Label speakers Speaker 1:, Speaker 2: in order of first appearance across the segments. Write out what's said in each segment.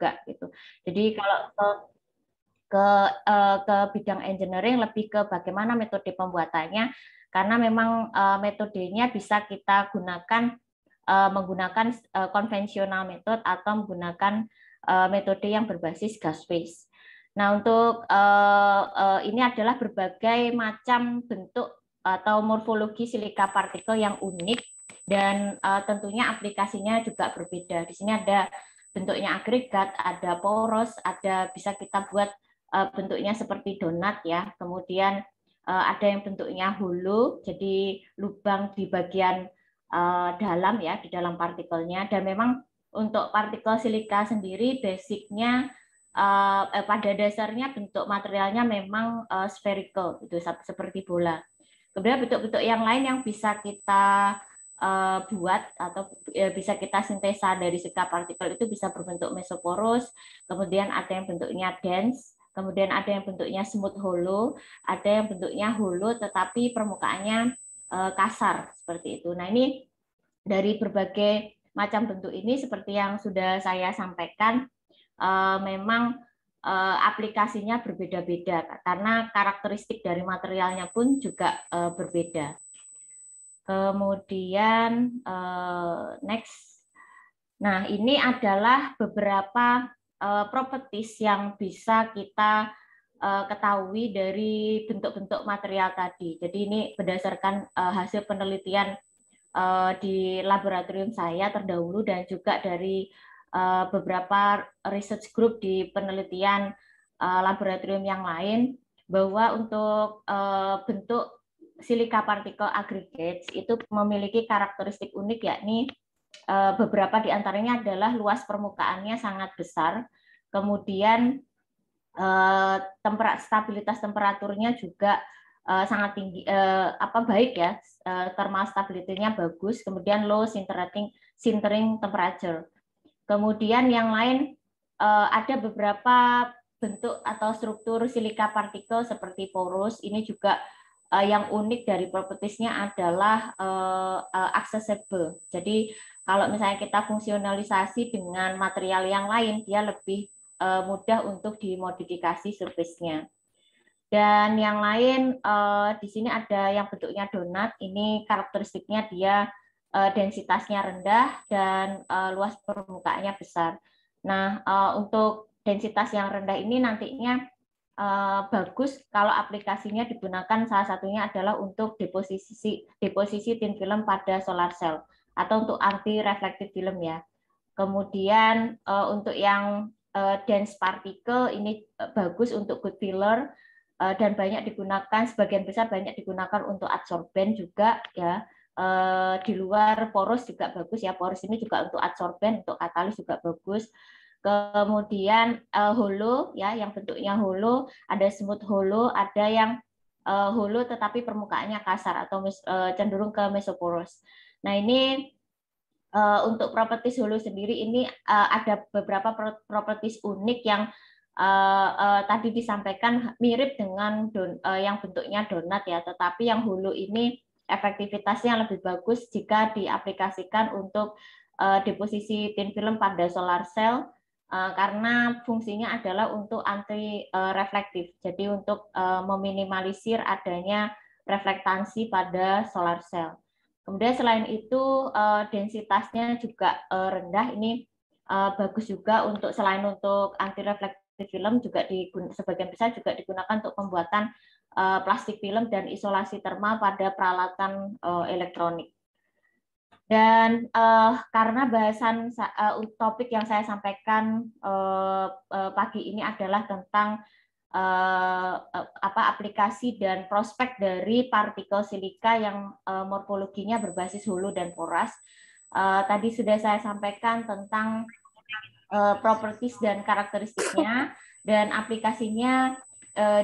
Speaker 1: juga gitu. Jadi kalau ke bidang engineering lebih ke bagaimana metode pembuatannya, karena memang metodenya bisa kita gunakan menggunakan konvensional metode atau menggunakan metode yang berbasis gas phase. Nah, untuk ini adalah berbagai macam bentuk atau morfologi silika partikel yang unik dan tentunya aplikasinya juga berbeda. Di sini ada bentuknya agregat, ada poros, ada bisa kita buat bentuknya seperti donat ya. Kemudian ada yang bentuknya holo, jadi lubang di bagian dalam ya, di dalam partikelnya. Dan memang untuk partikel silika sendiri basicnya pada dasarnya bentuk materialnya memang spherical, itu seperti bola. Kemudian bentuk-bentuk yang lain yang bisa kita buat atau bisa kita sintesa dari silika partikel itu bisa berbentuk mesoporus, kemudian ada yang bentuknya dense, kemudian ada yang bentuknya smooth hollow, ada yang bentuknya hollow tetapi permukaannya kasar seperti itu. Nah, ini dari berbagai macam bentuk ini seperti yang sudah saya sampaikan memang aplikasinya berbeda-beda karena karakteristik dari materialnya pun juga berbeda. Kemudian next. Nah, ini adalah beberapa properties yang bisa kita ketahui dari bentuk-bentuk material tadi. Jadi ini berdasarkan hasil penelitian di laboratorium saya terdahulu dan juga dari beberapa research group di penelitian laboratorium yang lain, bahwa untuk bentuk silika particle aggregates itu memiliki karakteristik unik, yakni beberapa di antaranya adalah luas permukaannya sangat besar, kemudian stabilitas temperaturnya juga sangat tinggi, baik ya, thermal stability-nya bagus, kemudian low sintering temperature. Kemudian yang lain ada beberapa bentuk atau struktur silika partikel seperti porous, ini juga yang unik dari propertiesnya adalah accessible. Jadi kalau misalnya kita fungsionalisasi dengan material yang lain, dia lebih mudah untuk dimodifikasi surface-nya. Dan yang lain di sini ada yang bentuknya donat. Ini karakteristiknya dia densitasnya rendah dan luas permukaannya besar. Nah, untuk densitas yang rendah ini nantinya bagus kalau aplikasinya digunakan, salah satunya adalah untuk deposisi thin film pada solar cell atau untuk anti reflective film ya. Kemudian untuk yang dense particle ini bagus untuk good filler dan banyak digunakan, sebagian besar banyak digunakan untuk adsorben juga ya. Di luar poros juga bagus ya, poros ini juga untuk adsorben, untuk katalis juga bagus. Kemudian hollow ya, yang bentuknya hollow, ada smooth hollow, ada yang hollow tetapi permukaannya kasar atau cenderung ke mesoporous. Nah, ini untuk properties hollow sendiri ini ada beberapa properties unik yang tadi disampaikan mirip dengan yang bentuknya donat ya, tetapi yang hollow ini efektivitasnya lebih bagus jika diaplikasikan untuk deposisi thin film pada solar cell karena fungsinya adalah untuk anti reflektif. Jadi untuk meminimalisir adanya reflektansi pada solar cell. Kemudian selain itu densitasnya juga rendah. Ini bagus juga untuk selain untuk anti reflektif film juga sebagian besar juga digunakan untuk pembuatan plastik film dan isolasi termal pada peralatan elektronik. Dan karena bahasan topik yang saya sampaikan pagi ini adalah tentang aplikasi dan prospek dari partikel silika yang morfologinya berbasis holo dan poras. Tadi sudah saya sampaikan tentang properties dan karakteristiknya, dan aplikasinya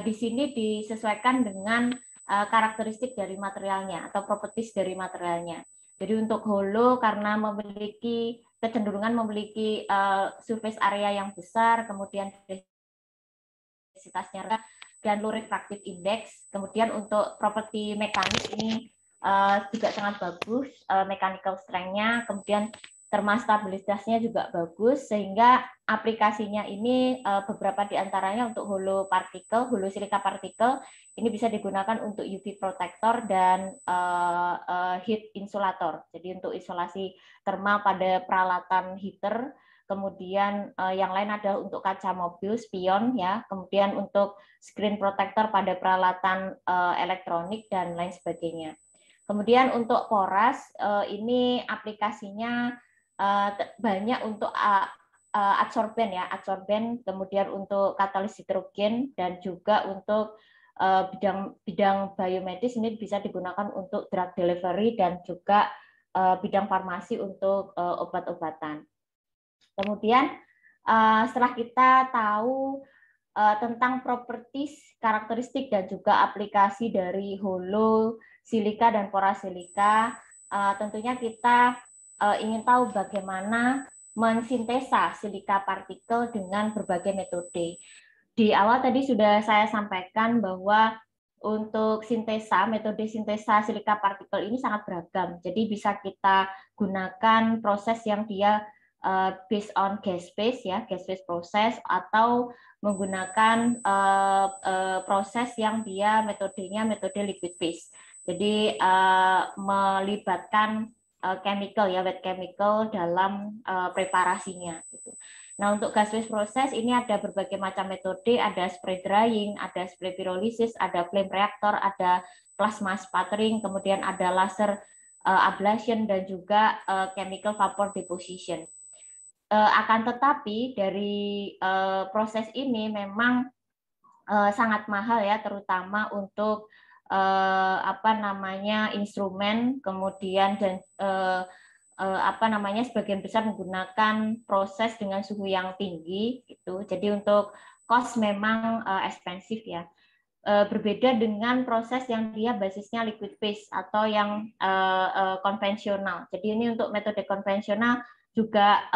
Speaker 1: di sini disesuaikan dengan karakteristik dari materialnya atau properties dari materialnya. Jadi untuk holo karena memiliki kecenderungan memiliki surface area yang besar, kemudian densitasnya rendah dan low refractive index. Kemudian untuk properti mekanik ini juga sangat bagus, mechanical strength-nya. Kemudian termostabilitasnya juga bagus, sehingga aplikasinya ini beberapa diantaranya untuk holo partikel, holo silika partikel, ini bisa digunakan untuk UV protector dan heat insulator. Jadi untuk isolasi termal pada peralatan heater, kemudian yang lain adalah untuk kaca mobil, spion ya, kemudian untuk screen protector pada peralatan elektronik dan lain sebagainya. Kemudian untuk poras ini aplikasinya banyak untuk adsorben ya, adsorben, kemudian untuk katalis hidrogen dan juga untuk bidang biomedis ini bisa digunakan untuk drug delivery dan juga bidang farmasi untuk obat-obatan. Kemudian setelah kita tahu tentang properties, karakteristik dan juga aplikasi dari holo silika dan porasilika, tentunya kita ingin tahu bagaimana mensintesa silika partikel dengan berbagai metode. Di awal tadi sudah saya sampaikan bahwa untuk sintesa, metode sintesa silika partikel ini sangat beragam. Jadi bisa kita gunakan proses yang dia based on gas phase ya, gas phase proses, atau menggunakan proses yang dia metodenya metode liquid phase. Jadi melibatkan chemical ya, wet chemical dalam preparasinya gitu. Nah, untuk gas phase proses ini ada berbagai macam metode, ada spray drying, ada spray pyrolysis, ada flame reactor, ada plasma sputtering, kemudian ada laser ablation dan juga chemical vapor deposition. Akan tetapi dari proses ini memang sangat mahal ya, terutama untuk instrumen, kemudian dan sebagian besar menggunakan proses dengan suhu yang tinggi gitu. Jadi untuk cost memang ekspensif ya. Berbeda dengan proses yang dia basisnya liquid phase atau yang konvensional. Jadi ini untuk metode konvensional juga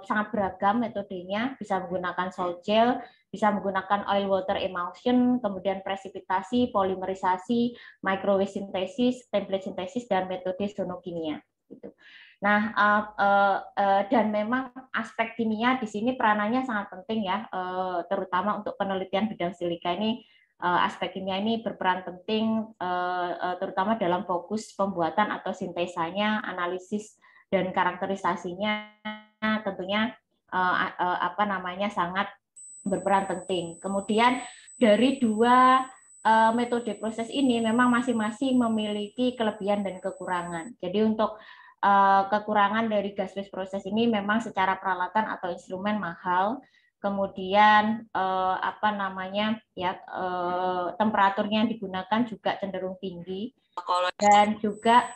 Speaker 1: sangat beragam metodenya, bisa menggunakan salt gel, bisa menggunakan oil water emulsion, kemudian presipitasi, polimerisasi, microwave synthesis, template synthesis, dan metode sonokimia. Gitu. Nah, dan memang aspek kimia di sini peranannya sangat penting ya, terutama untuk penelitian bidang silika ini. Aspek kimia ini berperan penting, terutama dalam fokus pembuatan atau sintesanya, analisis dan karakterisasinya tentunya sangat berperan penting. Kemudian dari dua metode proses ini memang masing-masing memiliki kelebihan dan kekurangan. Jadi untuk kekurangan dari gas phase proses ini memang secara peralatan atau instrumen mahal. Kemudian temperaturnya yang digunakan juga cenderung tinggi, dan juga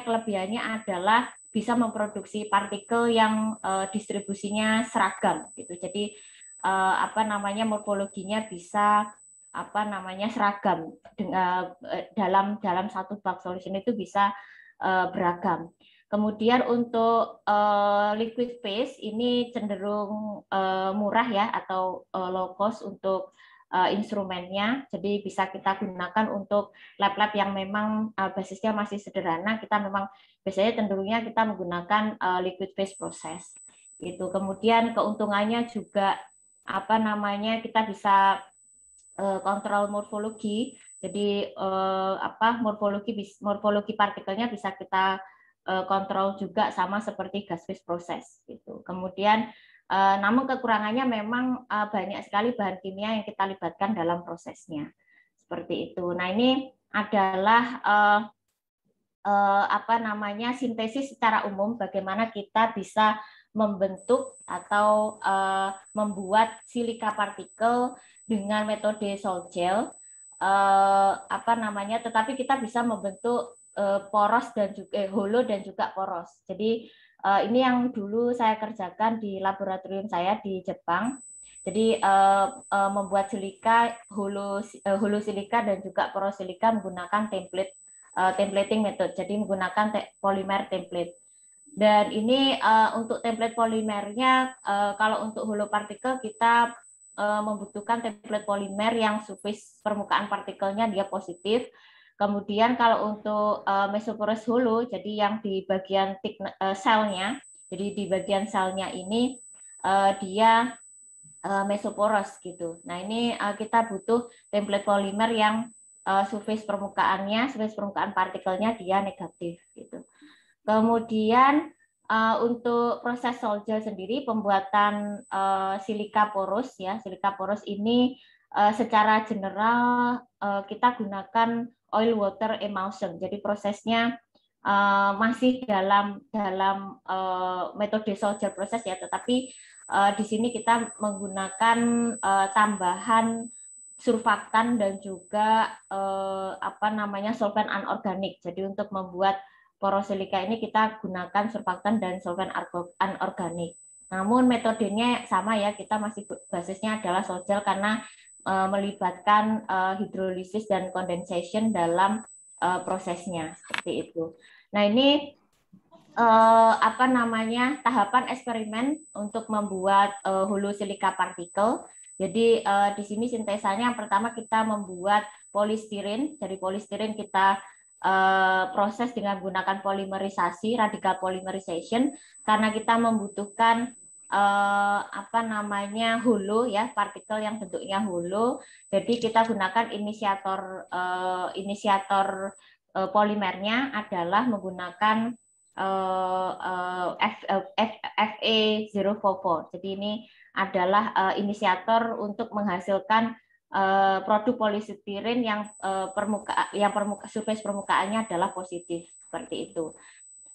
Speaker 1: kelebihannya adalah bisa memproduksi partikel yang distribusinya seragam gitu. Jadi morfologinya bisa seragam dalam satu bak solution itu bisa beragam. Kemudian untuk liquid phase ini cenderung murah ya, atau low cost untuk instrumennya. Jadi bisa kita gunakan untuk lab-lab yang memang basisnya masih sederhana. Kita memang biasanya cenderungnya kita menggunakan liquid phase proses. Itu. Kemudian keuntungannya juga kita bisa kontrol morfologi. Jadi morfologi partikelnya bisa kita kontrol juga sama seperti gas phase proses gitu. Kemudian namun kekurangannya memang banyak sekali bahan kimia yang kita libatkan dalam prosesnya. Seperti itu. Nah, ini adalah sintesis secara umum bagaimana kita bisa membentuk atau membuat silika partikel dengan metode salt gel, tetapi kita bisa membentuk poros dan juga holo dan juga poros. Jadi ini yang dulu saya kerjakan di laboratorium saya di Jepang. Jadi membuat silika, holo silika dan juga poros silika menggunakan templating method. Jadi menggunakan polimer template. Dan ini untuk template polimernya, kalau untuk holo partikel kita membutuhkan template polimer yang surface permukaan partikelnya dia positif. Kemudian kalau untuk mesoporous holo, jadi yang di bagian selnya, jadi di bagian selnya ini dia mesoporous gitu. Nah ini kita butuh template polimer yang surface permukaan partikelnya dia negatif gitu. Kemudian untuk proses sol gel sendiri, pembuatan silika poros ya, silika poros ini secara general kita gunakan oil water emulsion. Jadi prosesnya masih dalam metode sol gel proses ya, tetapi di sini kita menggunakan tambahan surfaktan dan juga solvent anorganik. Jadi untuk membuat porosilika ini kita gunakan surfaktan dan solvent anorganik. Namun metodenya sama ya, kita masih basisnya adalah sol gel karena melibatkan hidrolisis dan condensation dalam prosesnya seperti itu. Nah ini tahapan eksperimen untuk membuat hulu silika partikel. Jadi di sini sintesanya yang pertama kita membuat polistirin. Jadi polistirin kita proses dengan menggunakan polimerisasi, radical polymerization, karena kita membutuhkan hulu ya, partikel yang bentuknya hulu. Jadi kita gunakan inisiator polimernya adalah menggunakan Fe044. Jadi ini adalah inisiator untuk menghasilkan produk polistirin yang surface permukaannya adalah positif seperti itu.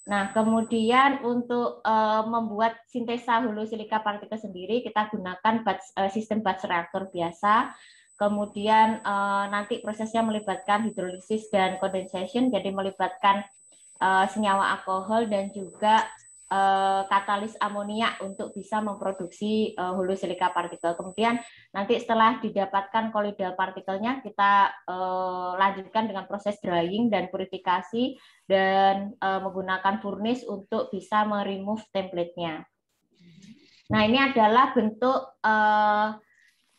Speaker 1: Nah, kemudian untuk membuat sintesa hulu silika partikel sendiri kita gunakan sistem batch reaktor biasa. Kemudian nanti prosesnya melibatkan hidrolisis dan condensation, jadi melibatkan senyawa alkohol dan juga katalis amonia untuk bisa memproduksi hulu silika partikel. Kemudian nanti setelah didapatkan kolloidal partikelnya, kita lanjutkan dengan proses drying dan purifikasi dan menggunakan furnace untuk bisa meremove template-nya. Nah, ini adalah bentuk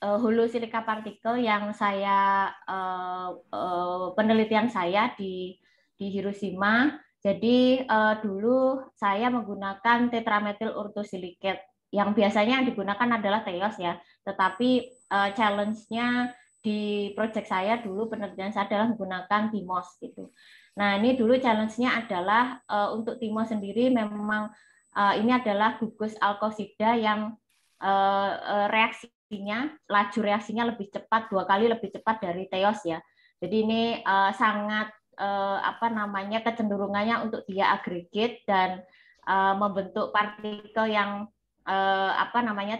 Speaker 1: hulu silika partikel yang saya penelitian saya di Hiroshima. Jadi dulu saya menggunakan tetramethyl orthosilicate. Yang biasanya yang digunakan adalah TEOS ya. Tetapi challenge-nya di proyek saya dulu penelitian saya adalah menggunakan TIMOS gitu. Nah ini dulu challenge-nya adalah untuk TIMOS sendiri memang ini adalah gugus alkosida yang laju reaksinya lebih cepat, 2 kali lebih cepat dari TEOS ya. Jadi ini sangat kecenderungannya untuk dia agregat dan membentuk partikel yang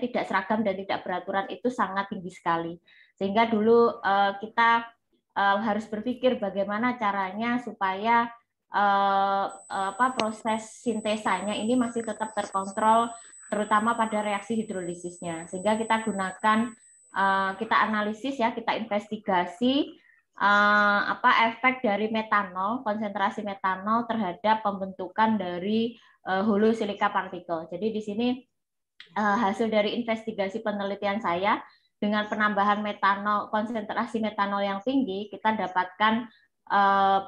Speaker 1: tidak seragam dan tidak beraturan itu sangat tinggi sekali. Sehingga dulu kita harus berpikir bagaimana caranya supaya proses sintesanya ini masih tetap terkontrol, terutama pada reaksi hidrolisisnya. Sehingga kita gunakan kita analisis ya, kita investigasi efek dari metanol, konsentrasi metanol terhadap pembentukan dari hulu silika partikel. Jadi di sini hasil dari investigasi penelitian saya dengan penambahan metanol, konsentrasi metanol yang tinggi, kita dapatkan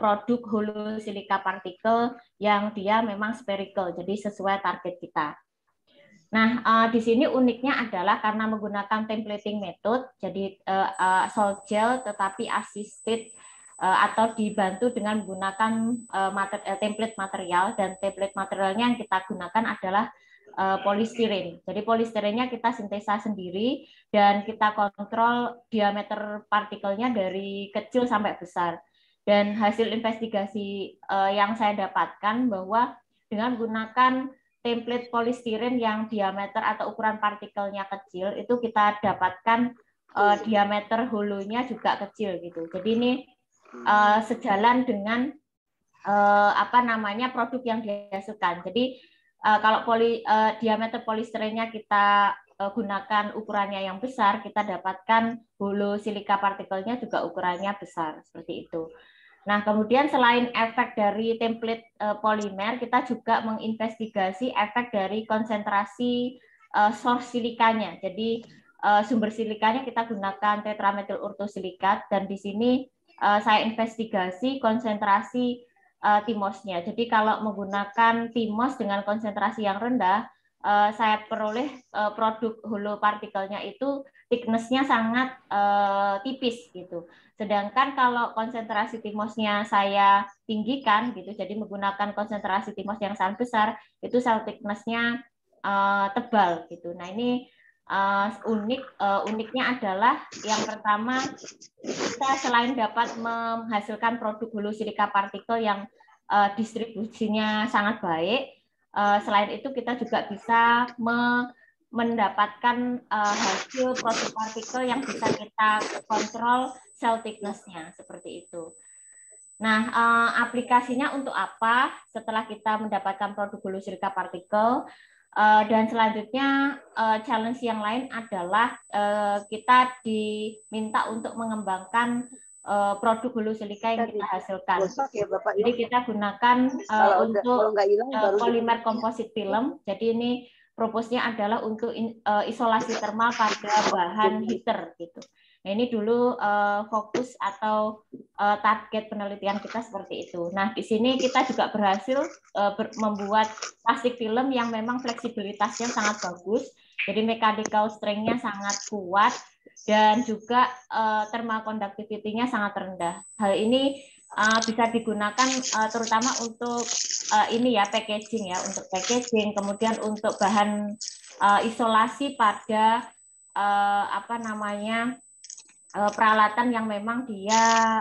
Speaker 1: produk hulu silika partikel yang dia memang spherical, jadi sesuai target kita. Nah, di sini uniknya adalah karena menggunakan templating method, jadi sol gel tetapi assisted atau dibantu dengan menggunakan template material, dan template materialnya yang kita gunakan adalah polistirin. Jadi polistirinnya kita sintesa sendiri dan kita kontrol diameter partikelnya dari kecil sampai besar. Dan hasil investigasi yang saya dapatkan bahwa dengan menggunakan template polistirin yang diameter atau ukuran partikelnya kecil, itu kita dapatkan diameter hulunya juga kecil gitu. Jadi ini sejalan dengan produk yang dihasilkan. Jadi kalau diameter polistirinnya kita gunakan ukurannya yang besar, kita dapatkan hulu silika partikelnya juga ukurannya besar seperti itu. Nah, kemudian selain efek dari template polimer, kita juga menginvestigasi efek dari konsentrasi source silikanya. Jadi sumber silikanya kita gunakan tetramethyl orthosilikat, dan di sini saya investigasi konsentrasi timosnya. Jadi kalau menggunakan timos dengan konsentrasi yang rendah, saya peroleh produk holo partikelnya itu thickness-nya sangat tipis gitu. Sedangkan kalau konsentrasi timosnya saya tinggikan gitu, jadi menggunakan konsentrasi timos yang sangat besar, itu cell thickness-nya tebal gitu. Nah ini uniknya adalah yang pertama, kita selain dapat menghasilkan produk hulu silika partikel yang distribusinya sangat baik, selain itu kita juga bisa mendapatkan hasil produk partikel yang bisa kita kontrol cell thickness-nya seperti itu. Nah, aplikasinya untuk apa setelah kita mendapatkan produk hulu silika partikel? Dan selanjutnya challenge yang lain adalah kita diminta untuk mengembangkan produk hulu silika yang kita hasilkan.
Speaker 2: Ya, Bapak,
Speaker 1: jadi kita gunakan untuk polimer komposit film. Jadi ini proposnya adalah untuk isolasi termal pada bahan heater gitu. Nah ini dulu fokus atau target penelitian kita seperti itu. Nah di sini kita juga berhasil membuat plastik film yang memang fleksibilitasnya sangat bagus, jadi mechanical strength-nya sangat kuat dan juga thermal conductivity-nya sangat rendah. Hal ini bisa digunakan terutama untuk ini ya packaging ya, untuk packaging, kemudian untuk bahan isolasi pada apa namanya peralatan yang memang dia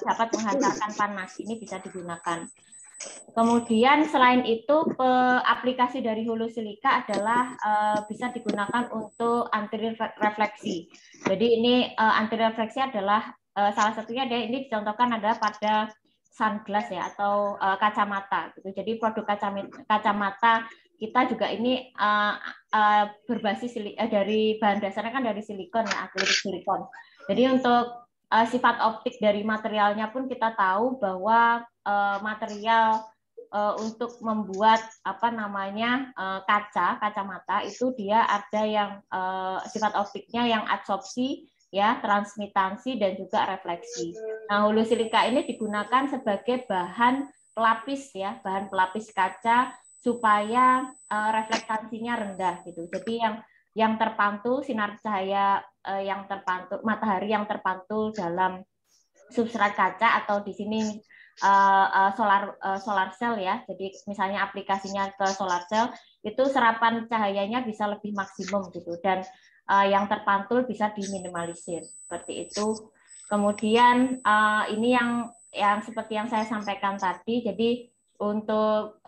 Speaker 1: dapat menghantarkan panas, ini bisa digunakan. Kemudian selain itu aplikasi dari hulu silika adalah bisa digunakan untuk anti refleksi. Jadi ini anti refleksi adalah salah satunya ini dicontohkan adalah pada sunglass ya atau kacamata gitu. Jadi produk kacamata kita juga ini berbasis dari bahan dasarnya kan dari silikon ya, akrilik silikon. Jadi untuk sifat optik dari materialnya pun kita tahu bahwa material untuk membuat apa namanya kacamata itu dia ada yang sifat optiknya yang adsorpsi ya, transmitansi dan juga refleksi. Nah, hulu silika ini digunakan sebagai bahan pelapis ya, bahan pelapis kaca supaya reflektansinya rendah gitu. Jadi yang terpantul sinar cahaya yang terpantul matahari yang terpantul dalam substrat kaca atau di sini solar cell ya. Jadi misalnya aplikasinya ke solar cell itu serapan cahayanya bisa lebih maksimum gitu dan yang terpantul bisa diminimalisir seperti itu. Kemudian ini yang seperti yang saya sampaikan tadi. Jadi untuk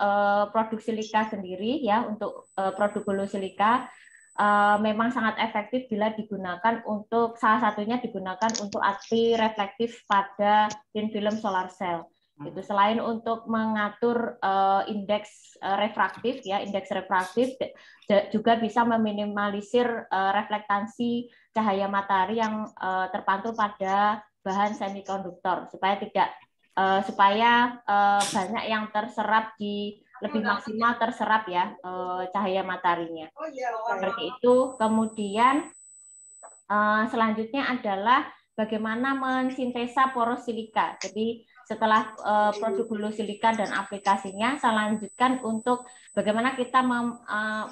Speaker 1: produk silika sendiri ya, untuk produk hulu silika memang sangat efektif bila digunakan untuk salah satunya digunakan untuk anti reflektif pada thin film solar cell. Itu selain untuk mengatur indeks refraktif ya, indeks refraktif juga bisa meminimalisir reflektansi cahaya matahari yang terpantul pada bahan semikonduktor supaya tidak banyak yang terserap lebih maksimal terserap ya cahaya mataharinya. Seperti itu. Kemudian selanjutnya adalah bagaimana mensintesa poros silika. Jadi setelah produk hulu silika dan aplikasinya, saya lanjutkan untuk bagaimana kita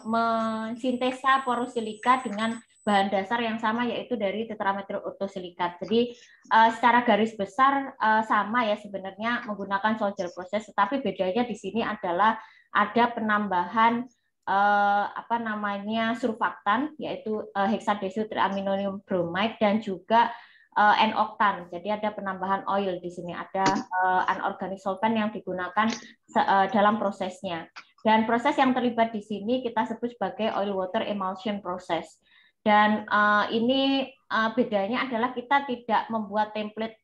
Speaker 1: mensintesa poros silika dengan bahan dasar yang sama yaitu dari tetramethyl ortosilikat. Jadi secara garis besar sama ya sebenarnya menggunakan solder proses, tetapi bedanya di sini adalah ada penambahan apa namanya surfaktan yaitu hexadesiotriaminonium bromide dan juga N-oktan. Jadi ada penambahan oil di sini, ada anorganic solvent yang digunakan dalam prosesnya. Dan proses yang terlibat di sini kita sebut sebagai oil water emulsion process. Dan ini bedanya adalah kita tidak membuat template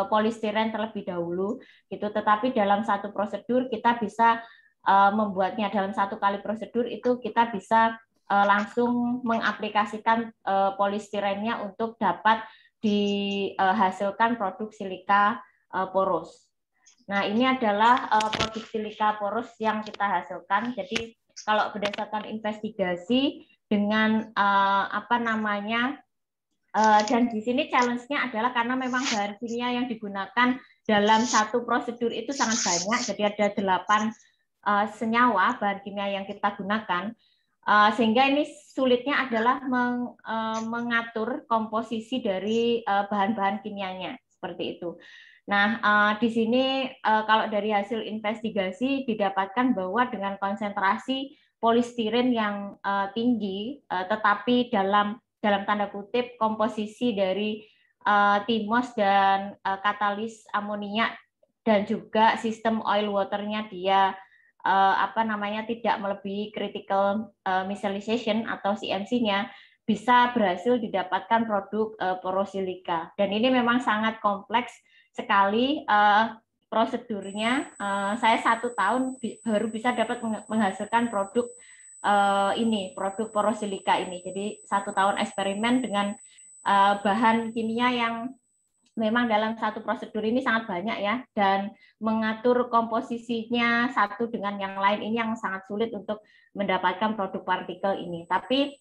Speaker 1: polistiren terlebih dahulu gitu, tetapi dalam satu prosedur kita bisa membuatnya dalam satu kali prosedur itu kita bisa langsung mengaplikasikan polistirennya untuk dapat dihasilkan produk silika poros. Nah, ini adalah produk silika poros yang kita hasilkan. Jadi kalau berdasarkan investigasi dengan apa namanya Dan di sini challenge-nya adalah karena memang bahan kimia yang digunakan dalam satu prosedur itu sangat banyak, jadi ada 8 senyawa bahan kimia yang kita gunakan, sehingga ini sulitnya adalah mengatur komposisi dari bahan-bahan kimianya, seperti itu. Nah, di sini kalau dari hasil investigasi didapatkan bahwa dengan konsentrasi polistiren yang tinggi, tetapi dalam tanda kutip komposisi dari timos dan katalis amonia dan juga sistem oil waternya dia tidak melebihi critical methylation atau CMC-nya, bisa berhasil didapatkan produk porosilika. Dan ini memang sangat kompleks sekali prosedurnya. Saya 1 tahun baru bisa dapat menghasilkan produk produk porosilika ini. Jadi 1 tahun eksperimen dengan bahan kimia yang memang dalam satu prosedur ini sangat banyak ya, dan mengatur komposisinya satu dengan yang lain ini yang sangat sulit untuk mendapatkan produk partikel ini. Tapi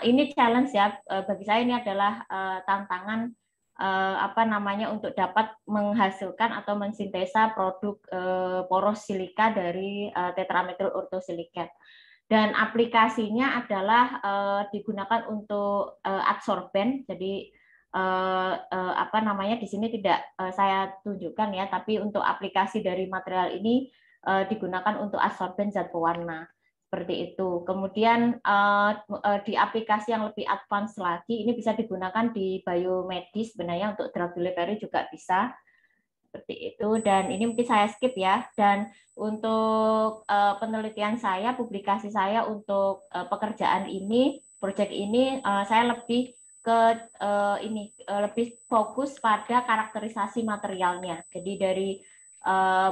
Speaker 1: ini challenge ya, bagi saya ini adalah tantangan untuk dapat menghasilkan atau mensintesa produk poros silika dari tetramethyl orthosilicate. Dan aplikasinya adalah digunakan untuk adsorben. Jadi di sini tidak saya tunjukkan ya, tapi untuk aplikasi dari material ini digunakan untuk adsorben zat pewarna, seperti itu. Kemudian di aplikasi yang lebih advance lagi, ini bisa digunakan di biomedis sebenarnya, untuk drug delivery juga bisa, seperti itu. Dan ini mungkin saya skip ya. Dan untuk penelitian saya, publikasi saya untuk pekerjaan ini, proyek ini, saya lebih lebih fokus pada karakterisasi materialnya. Jadi dari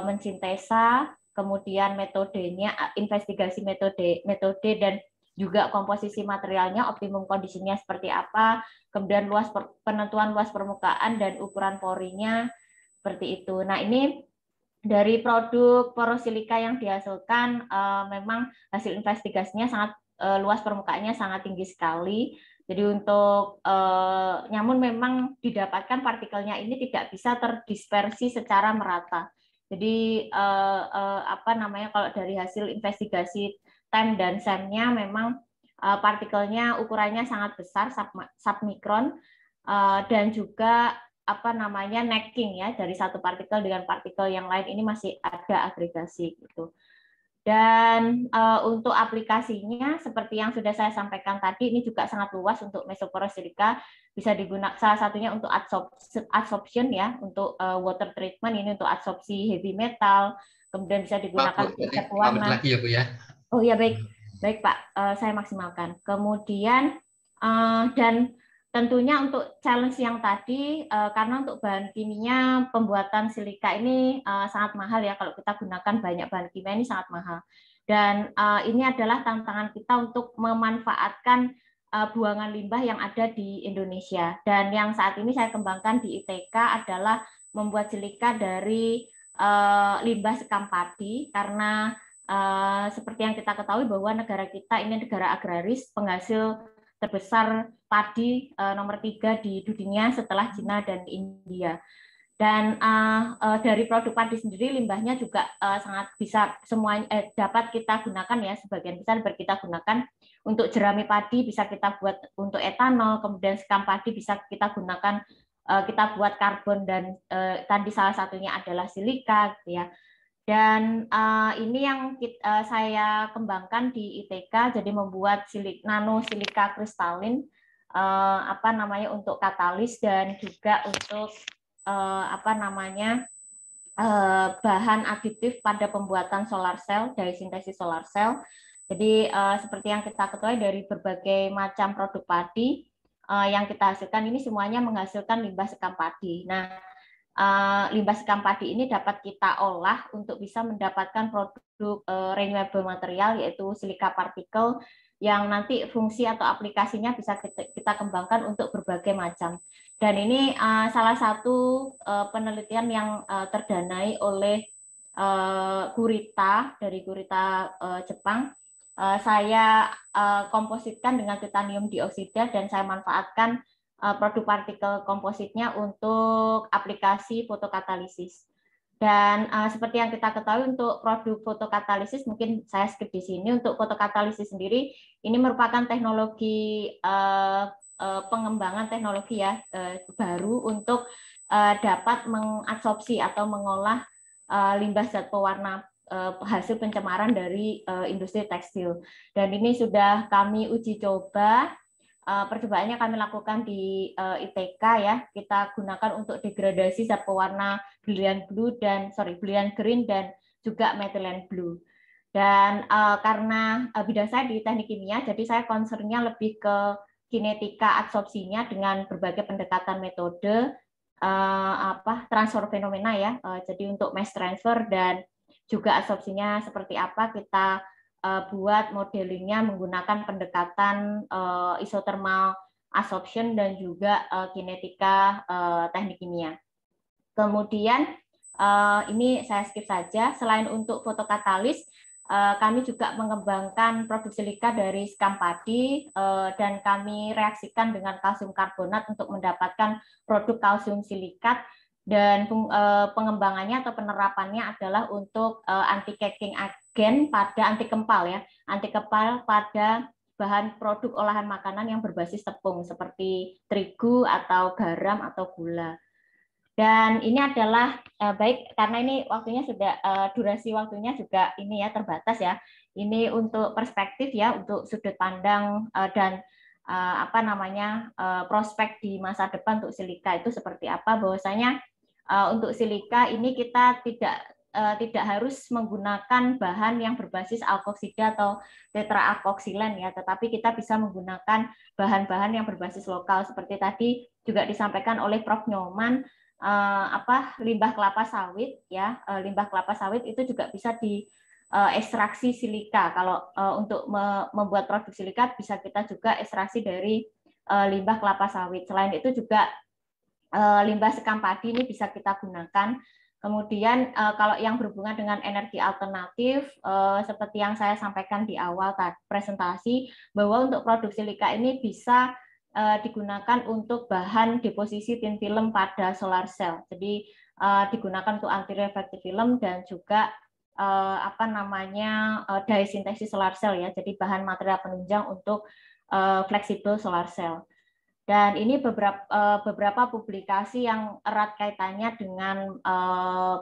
Speaker 1: mensintesa, kemudian metodenya, investigasi metode dan juga komposisi materialnya, optimum kondisinya seperti apa, kemudian penentuan luas permukaan dan ukuran porinya, seperti itu. Nah, ini dari produk porosilika yang dihasilkan, memang hasil investigasinya sangat luas permukaannya sangat tinggi sekali. Jadi untuk namun memang didapatkan partikelnya ini tidak bisa terdispersi secara merata. Jadi kalau dari hasil investigasi TEM dan SEM-nya memang partikelnya ukurannya sangat besar, submikron, dan juga necking ya, dari satu partikel dengan partikel yang lain ini masih ada agregasi gitu. Dan untuk aplikasinya seperti yang sudah saya sampaikan tadi, ini juga sangat luas untuk mesoporosilika, bisa digunakan salah satunya untuk adsorption ya, untuk water treatment, ini untuk absorpsi heavy metal, kemudian bisa digunakan untuk cat warna.
Speaker 2: Lagi ya Bu ya.
Speaker 1: Oh ya, baik Pak, saya maksimalkan. Kemudian dan tentunya untuk challenge yang tadi, karena untuk bahan kimia pembuatan silika ini sangat mahal ya, kalau kita gunakan banyak bahan kimia ini sangat mahal. Dan ini adalah tantangan kita untuk memanfaatkan buangan limbah yang ada di Indonesia. Dan yang saat ini saya kembangkan di ITK adalah membuat silika dari limbah sekam padi, karena seperti yang kita ketahui bahwa negara kita ini negara agraris, penghasil terbesar padi nomor 3 di dunia setelah Cina dan India. Dan dari produk padi sendiri limbahnya juga sangat bisa semuanya dapat kita gunakan ya, sebagian besar kita gunakan untuk jerami padi, bisa kita buat untuk etanol, kemudian sekam padi bisa kita gunakan kita buat karbon, dan tadi salah satunya adalah silika gitu ya. Dan ini yang saya kembangkan di ITK, jadi membuat nano silika kristalin untuk katalis dan juga untuk bahan aditif pada pembuatan solar cell, dari sintesis solar cell. Jadi seperti yang kita ketahui dari berbagai macam produk padi yang kita hasilkan ini semuanya menghasilkan limbah sekam padi. Nah, limbah sekam padi ini dapat kita olah untuk bisa mendapatkan produk renewable material, yaitu silika partikel, yang nanti fungsi atau aplikasinya bisa kita kembangkan untuk berbagai macam. Dan ini salah satu penelitian yang terdanai oleh Gurita, dari Gurita Jepang. Saya kompositkan dengan titanium dioksida dan saya manfaatkan produk partikel kompositnya untuk aplikasi fotokatalisis. Dan seperti yang kita ketahui untuk produk fotokatalisis, mungkin saya skip di sini. Untuk fotokatalisis sendiri, ini merupakan teknologi pengembangan teknologi ya baru untuk dapat mengabsorpsi atau mengolah limbah zat pewarna hasil pencemaran dari industri tekstil. Dan ini sudah kami uji coba. Percobaannya kami lakukan di ITK ya. Kita gunakan untuk degradasi zat pewarna brilliant green dan juga methylene blue. Dan karena bidang saya di teknik kimia, jadi saya concernnya lebih ke kinetika absorpsinya dengan berbagai pendekatan metode transfer fenomena ya. Jadi untuk mass transfer dan juga absorpsinya seperti apa kita buat modelingnya menggunakan pendekatan isothermal absorption dan juga kinetika teknik kimia. Kemudian ini saya skip saja. Selain untuk fotokatalis, kami juga mengembangkan produk silika dari sekam padi dan kami reaksikan dengan kalsium karbonat untuk mendapatkan produk kalsium silikat. Dan pengembangannya atau penerapannya adalah untuk anti caking agen pada anti kempal ya, anti kempal pada bahan produk olahan makanan yang berbasis tepung seperti terigu atau garam atau gula. Dan ini adalah baik karena ini waktunya sudah durasi waktunya juga ini ya terbatas ya. Ini untuk perspektif ya, untuk sudut pandang dan prospek di masa depan untuk silika itu seperti apa. Bahwasanya untuk silika ini kita tidak harus menggunakan bahan yang berbasis alkoksida atau tetraalkoksilen ya, tetapi kita bisa menggunakan bahan-bahan yang berbasis lokal seperti tadi juga disampaikan oleh Prof. Nyoman, limbah kelapa sawit ya, limbah kelapa sawit itu juga bisa diekstraksi silika. Kalau untuk membuat produk silika bisa kita juga ekstraksi dari limbah kelapa sawit. Selain itu juga limbah sekam padi ini bisa kita gunakan. Kemudian kalau yang berhubungan dengan energi alternatif, seperti yang saya sampaikan di awal presentasi, bahwa untuk produk silika ini bisa digunakan untuk bahan deposisi thin film pada solar cell. Jadi digunakan untuk anti reflective film dan juga dye sintesis solar cell ya. Jadi bahan material penunjang untuk fleksibel solar cell. Dan ini beberapa publikasi yang erat kaitannya dengan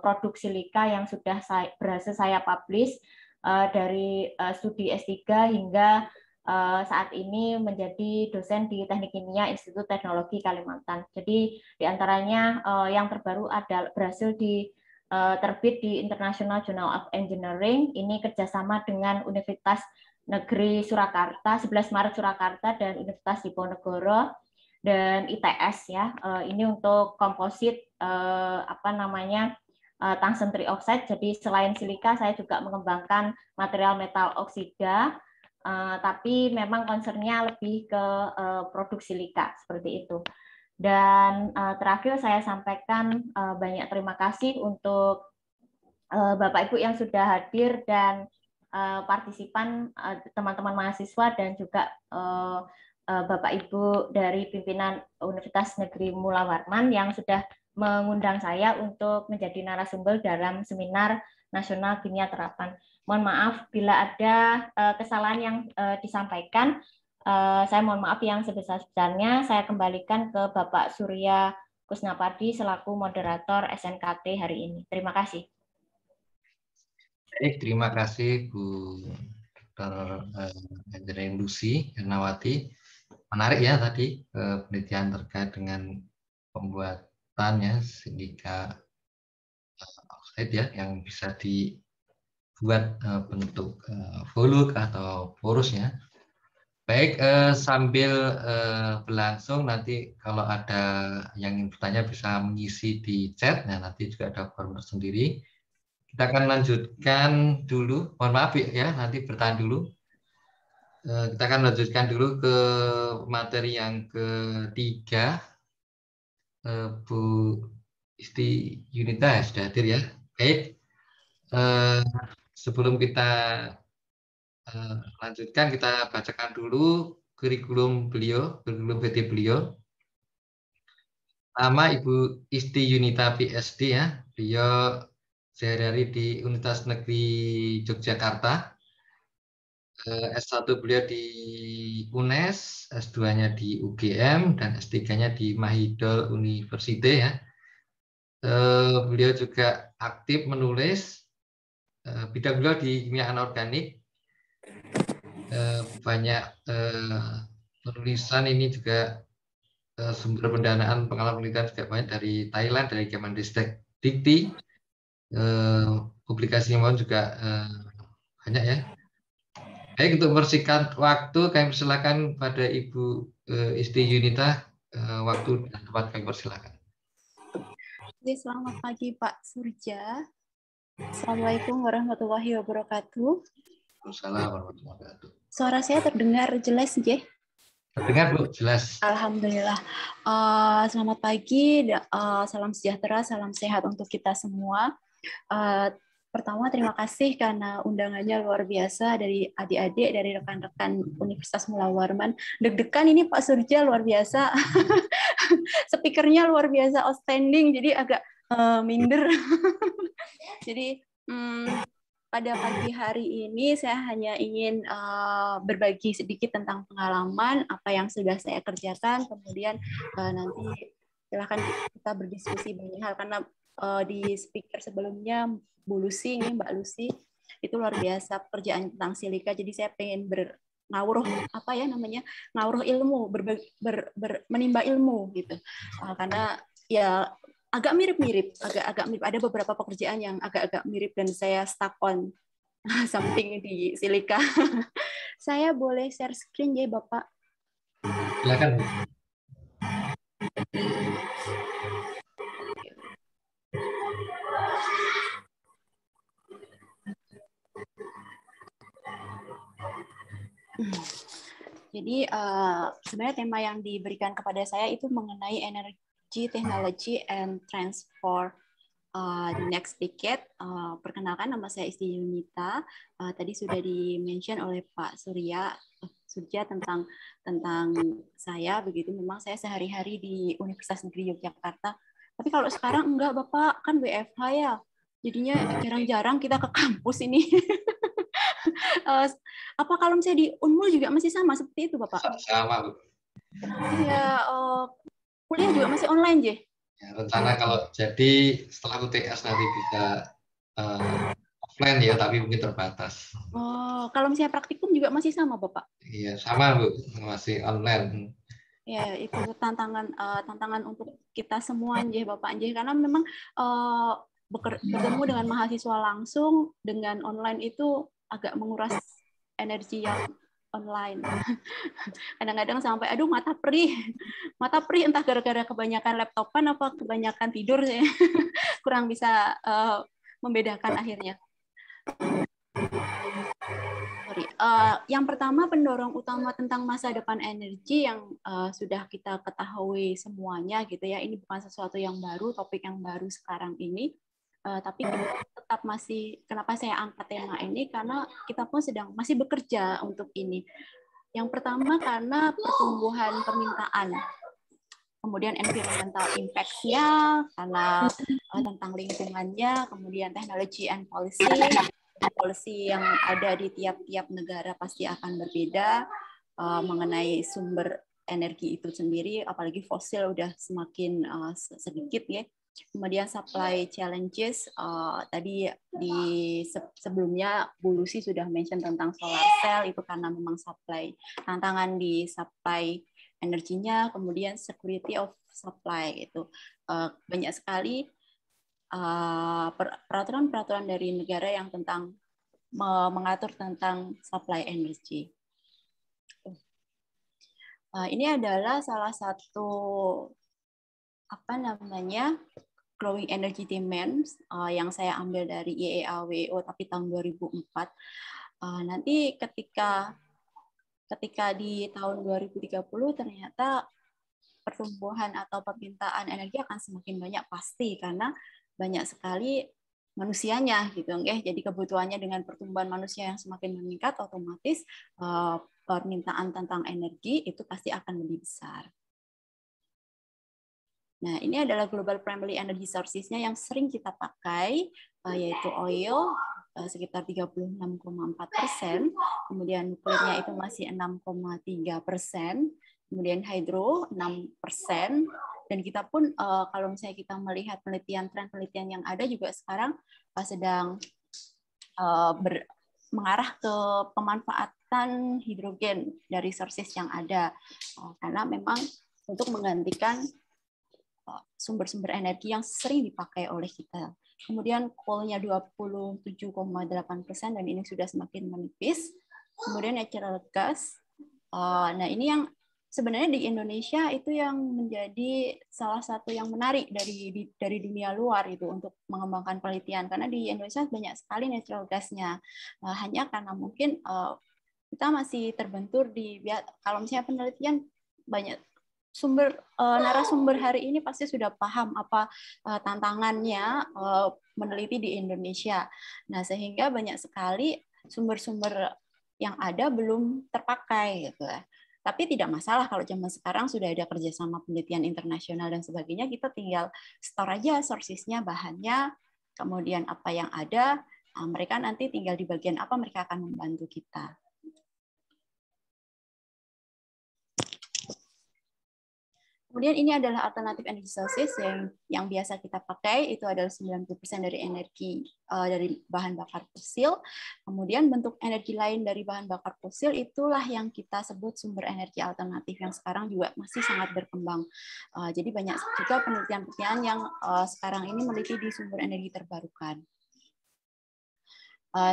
Speaker 1: produk silika yang sudah berhasil saya publish dari studi S3 hingga saat ini menjadi dosen di Teknik Kimia Institut Teknologi Kalimantan. Jadi diantaranya yang terbaru berhasil terbit di International Journal of Engineering. Ini kerjasama dengan Universitas Negeri Surakarta, 11 Maret Surakarta dan Universitas Diponegoro dan ITS ya. Ini untuk komposit tungsten trioxide. Jadi selain silika saya juga mengembangkan material metal oksida, tapi memang concernnya lebih ke produk silika seperti itu. Dan terakhir saya sampaikan banyak terima kasih untuk Bapak Ibu yang sudah hadir dan partisipan teman-teman mahasiswa dan juga Bapak Ibu dari pimpinan Universitas Negeri Mula Warman yang sudah mengundang saya untuk menjadi narasumber dalam seminar nasional kimia terapan. Mohon maaf bila ada kesalahan yang disampaikan. Saya mohon maaf yang sebesar-besarnya. Saya kembalikan ke Bapak Surya Kusnapadi selaku moderator SNKT hari ini. Terima kasih.
Speaker 2: Baik, terima kasih Bu Dr. Engineering Lucy Ernawati. Menarik ya tadi penelitian terkait dengan pembuatannya silika oxide ya yang bisa dibuat bentuk volute atau porus ya. Baik, sambil berlangsung nanti kalau ada yang ingin bertanya bisa mengisi di chat. Nah, nanti juga ada form tersendiri. Kita akan lanjutkan dulu. Mohon maaf ya, nanti bertahan dulu. Kita akan lanjutkan dulu ke materi yang ketiga. Bu Isti Yunita sudah hadir ya. Baik, sebelum kita lanjutkan, kita bacakan dulu kurikulum beliau, kurikulum vitae beliau. Nama Ibu Isti Yunita PhD ya. Beliau sehari-hari di Universitas Negeri Yogyakarta. S1 beliau di UNES, S2-nya di UGM, dan S3-nya di Mahidol University ya. Beliau juga aktif menulis. Bidang beliau di kimia anorganik. Banyak penulisan ini juga sumber pendanaan pengalaman penelitian juga banyak dari Thailand, dari Kemendikbud Dikti. Publikasi yang juga banyak ya. Baik, untuk mempersingkat waktu, kami persilakan pada Ibu Isti Yunita, waktu dan tempat kami persilakan.
Speaker 3: Oke, selamat pagi Pak Surja. Assalamualaikum warahmatullahi wabarakatuh.
Speaker 2: Assalamualaikum warahmatullahi wabarakatuh.
Speaker 3: Suara saya terdengar jelas, Jeh?
Speaker 2: Terdengar, Bu, jelas.
Speaker 3: Alhamdulillah. Selamat pagi, salam sejahtera, salam sehat untuk kita semua. Pertama, terima kasih karena undangannya luar biasa dari adik-adik, dari rekan-rekan Universitas Mula Warman. Deg-degan ini Pak Surja luar biasa. Speakernya luar biasa outstanding, jadi agak minder. Jadi pada pagi hari ini saya hanya ingin berbagi sedikit tentang pengalaman apa yang sudah saya kerjakan, kemudian nanti silakan kita berdiskusi banyak hal karena di speaker sebelumnya Bu Lucy, ini Mbak Lucy, itu luar biasa pekerjaan tentang silika. Jadi saya pengen ngawuruh apa ya namanya, ngawuruh ilmu, menimba ilmu gitu, karena ya agak mirip-mirip, agak mirip. Ada beberapa pekerjaan yang agak-agak mirip dan saya stuck on something di silika. Saya boleh share screen ya Bapak?
Speaker 2: Silakan.
Speaker 3: Jadi sebenarnya tema yang diberikan kepada saya itu mengenai energy, technology, and transfer di next decade. Perkenalkan, nama saya Isti Yunita. Tadi sudah di-mention oleh Pak Surya tentang saya. Begitu, memang saya sehari-hari di Universitas Negeri Yogyakarta. Tapi kalau sekarang enggak, Bapak, kan WFH ya. Jadinya jarang-jarang kita ke kampus ini. Apa kalau misalnya di Unmul juga masih sama seperti itu, Bapak?
Speaker 2: Sama, Bu.
Speaker 3: Iya, kuliah juga masih online, Jeh?
Speaker 2: Ya, rencana kalau jadi setelah UTS nanti bisa offline ya, tapi mungkin terbatas.
Speaker 3: Oh, kalau misalnya praktikum juga masih sama, Bapak?
Speaker 2: Iya, sama, Bu. Masih online.
Speaker 3: Ya, itu tantangan untuk kita semua, Jeh, Bapak Jeh, karena memang bertemu dengan mahasiswa langsung dengan online itu agak menguras energi yang online. Kadang-kadang sampai aduh mata perih entah gara-gara kebanyakan laptopan apa kebanyakan tidur saya kurang bisa membedakan akhirnya. Sorry. Yang pertama, pendorong utama tentang masa depan energi yang sudah kita ketahui semuanya gitu ya. Ini bukan sesuatu yang baru, topik yang baru sekarang ini. Tapi kita tetap masih, kenapa saya angkat tema ini? Karena kita pun masih bekerja untuk ini. Yang pertama karena pertumbuhan permintaan. Kemudian environmental impact-nya, karena tentang lingkungannya, kemudian technology and policy yang ada di tiap-tiap negara pasti akan berbeda mengenai sumber energi itu sendiri, apalagi fosil udah semakin sedikit ya. Kemudian supply challenges, tadi di sebelumnya Bu Lucy sudah mention tentang solar cell, itu karena memang tantangan di supply energinya, kemudian security of supply, itu banyak sekali peraturan-peraturan dari negara yang tentang mengatur tentang supply energi. Ini adalah salah satu growing energy demands yang saya ambil dari IEA-WO tapi tahun 2004. Nanti ketika di tahun 2030 ternyata pertumbuhan atau permintaan energi akan semakin banyak pasti karena banyak sekali manusianya gitu nggih. Jadi kebutuhannya dengan pertumbuhan manusia yang semakin meningkat otomatis permintaan tentang energi itu pasti akan lebih besar. Nah, ini adalah global primary energy sources-nya yang sering kita pakai, yaitu oil sekitar 36,4%, kemudian nuklirnya itu masih 6,3%, kemudian hydro 6%, dan kita pun kalau misalnya kita melihat tren penelitian yang ada juga sekarang sedang mengarah ke pemanfaatan hidrogen dari sources yang ada, karena memang untuk menggantikan sumber-sumber energi yang sering dipakai oleh kita. Kemudian coal-nya 27,8% dan ini sudah semakin menipis. Kemudian natural gas. Nah, ini yang sebenarnya di Indonesia itu yang menjadi salah satu yang menarik dari dunia luar itu untuk mengembangkan penelitian, karena di Indonesia banyak sekali natural gas-nya. Hanya karena mungkin kita masih terbentur kalau misalnya penelitian banyak narasumber hari ini pasti sudah paham apa tantangannya meneliti di Indonesia. Nah, sehingga banyak sekali sumber-sumber yang ada belum terpakai gitu. Tapi tidak masalah kalau zaman sekarang sudah ada kerjasama penelitian internasional dan sebagainya, kita tinggal store aja sources-nya, bahannya, kemudian apa yang ada, mereka nanti tinggal di bagian apa mereka akan membantu kita. Kemudian ini adalah alternatif energy sources yang biasa kita pakai, itu adalah 90% dari energi dari bahan bakar fosil. Kemudian bentuk energi lain dari bahan bakar fosil itulah yang kita sebut sumber energi alternatif yang sekarang juga masih sangat berkembang. Jadi banyak juga penelitian-penelitian yang sekarang ini meneliti di sumber energi terbarukan.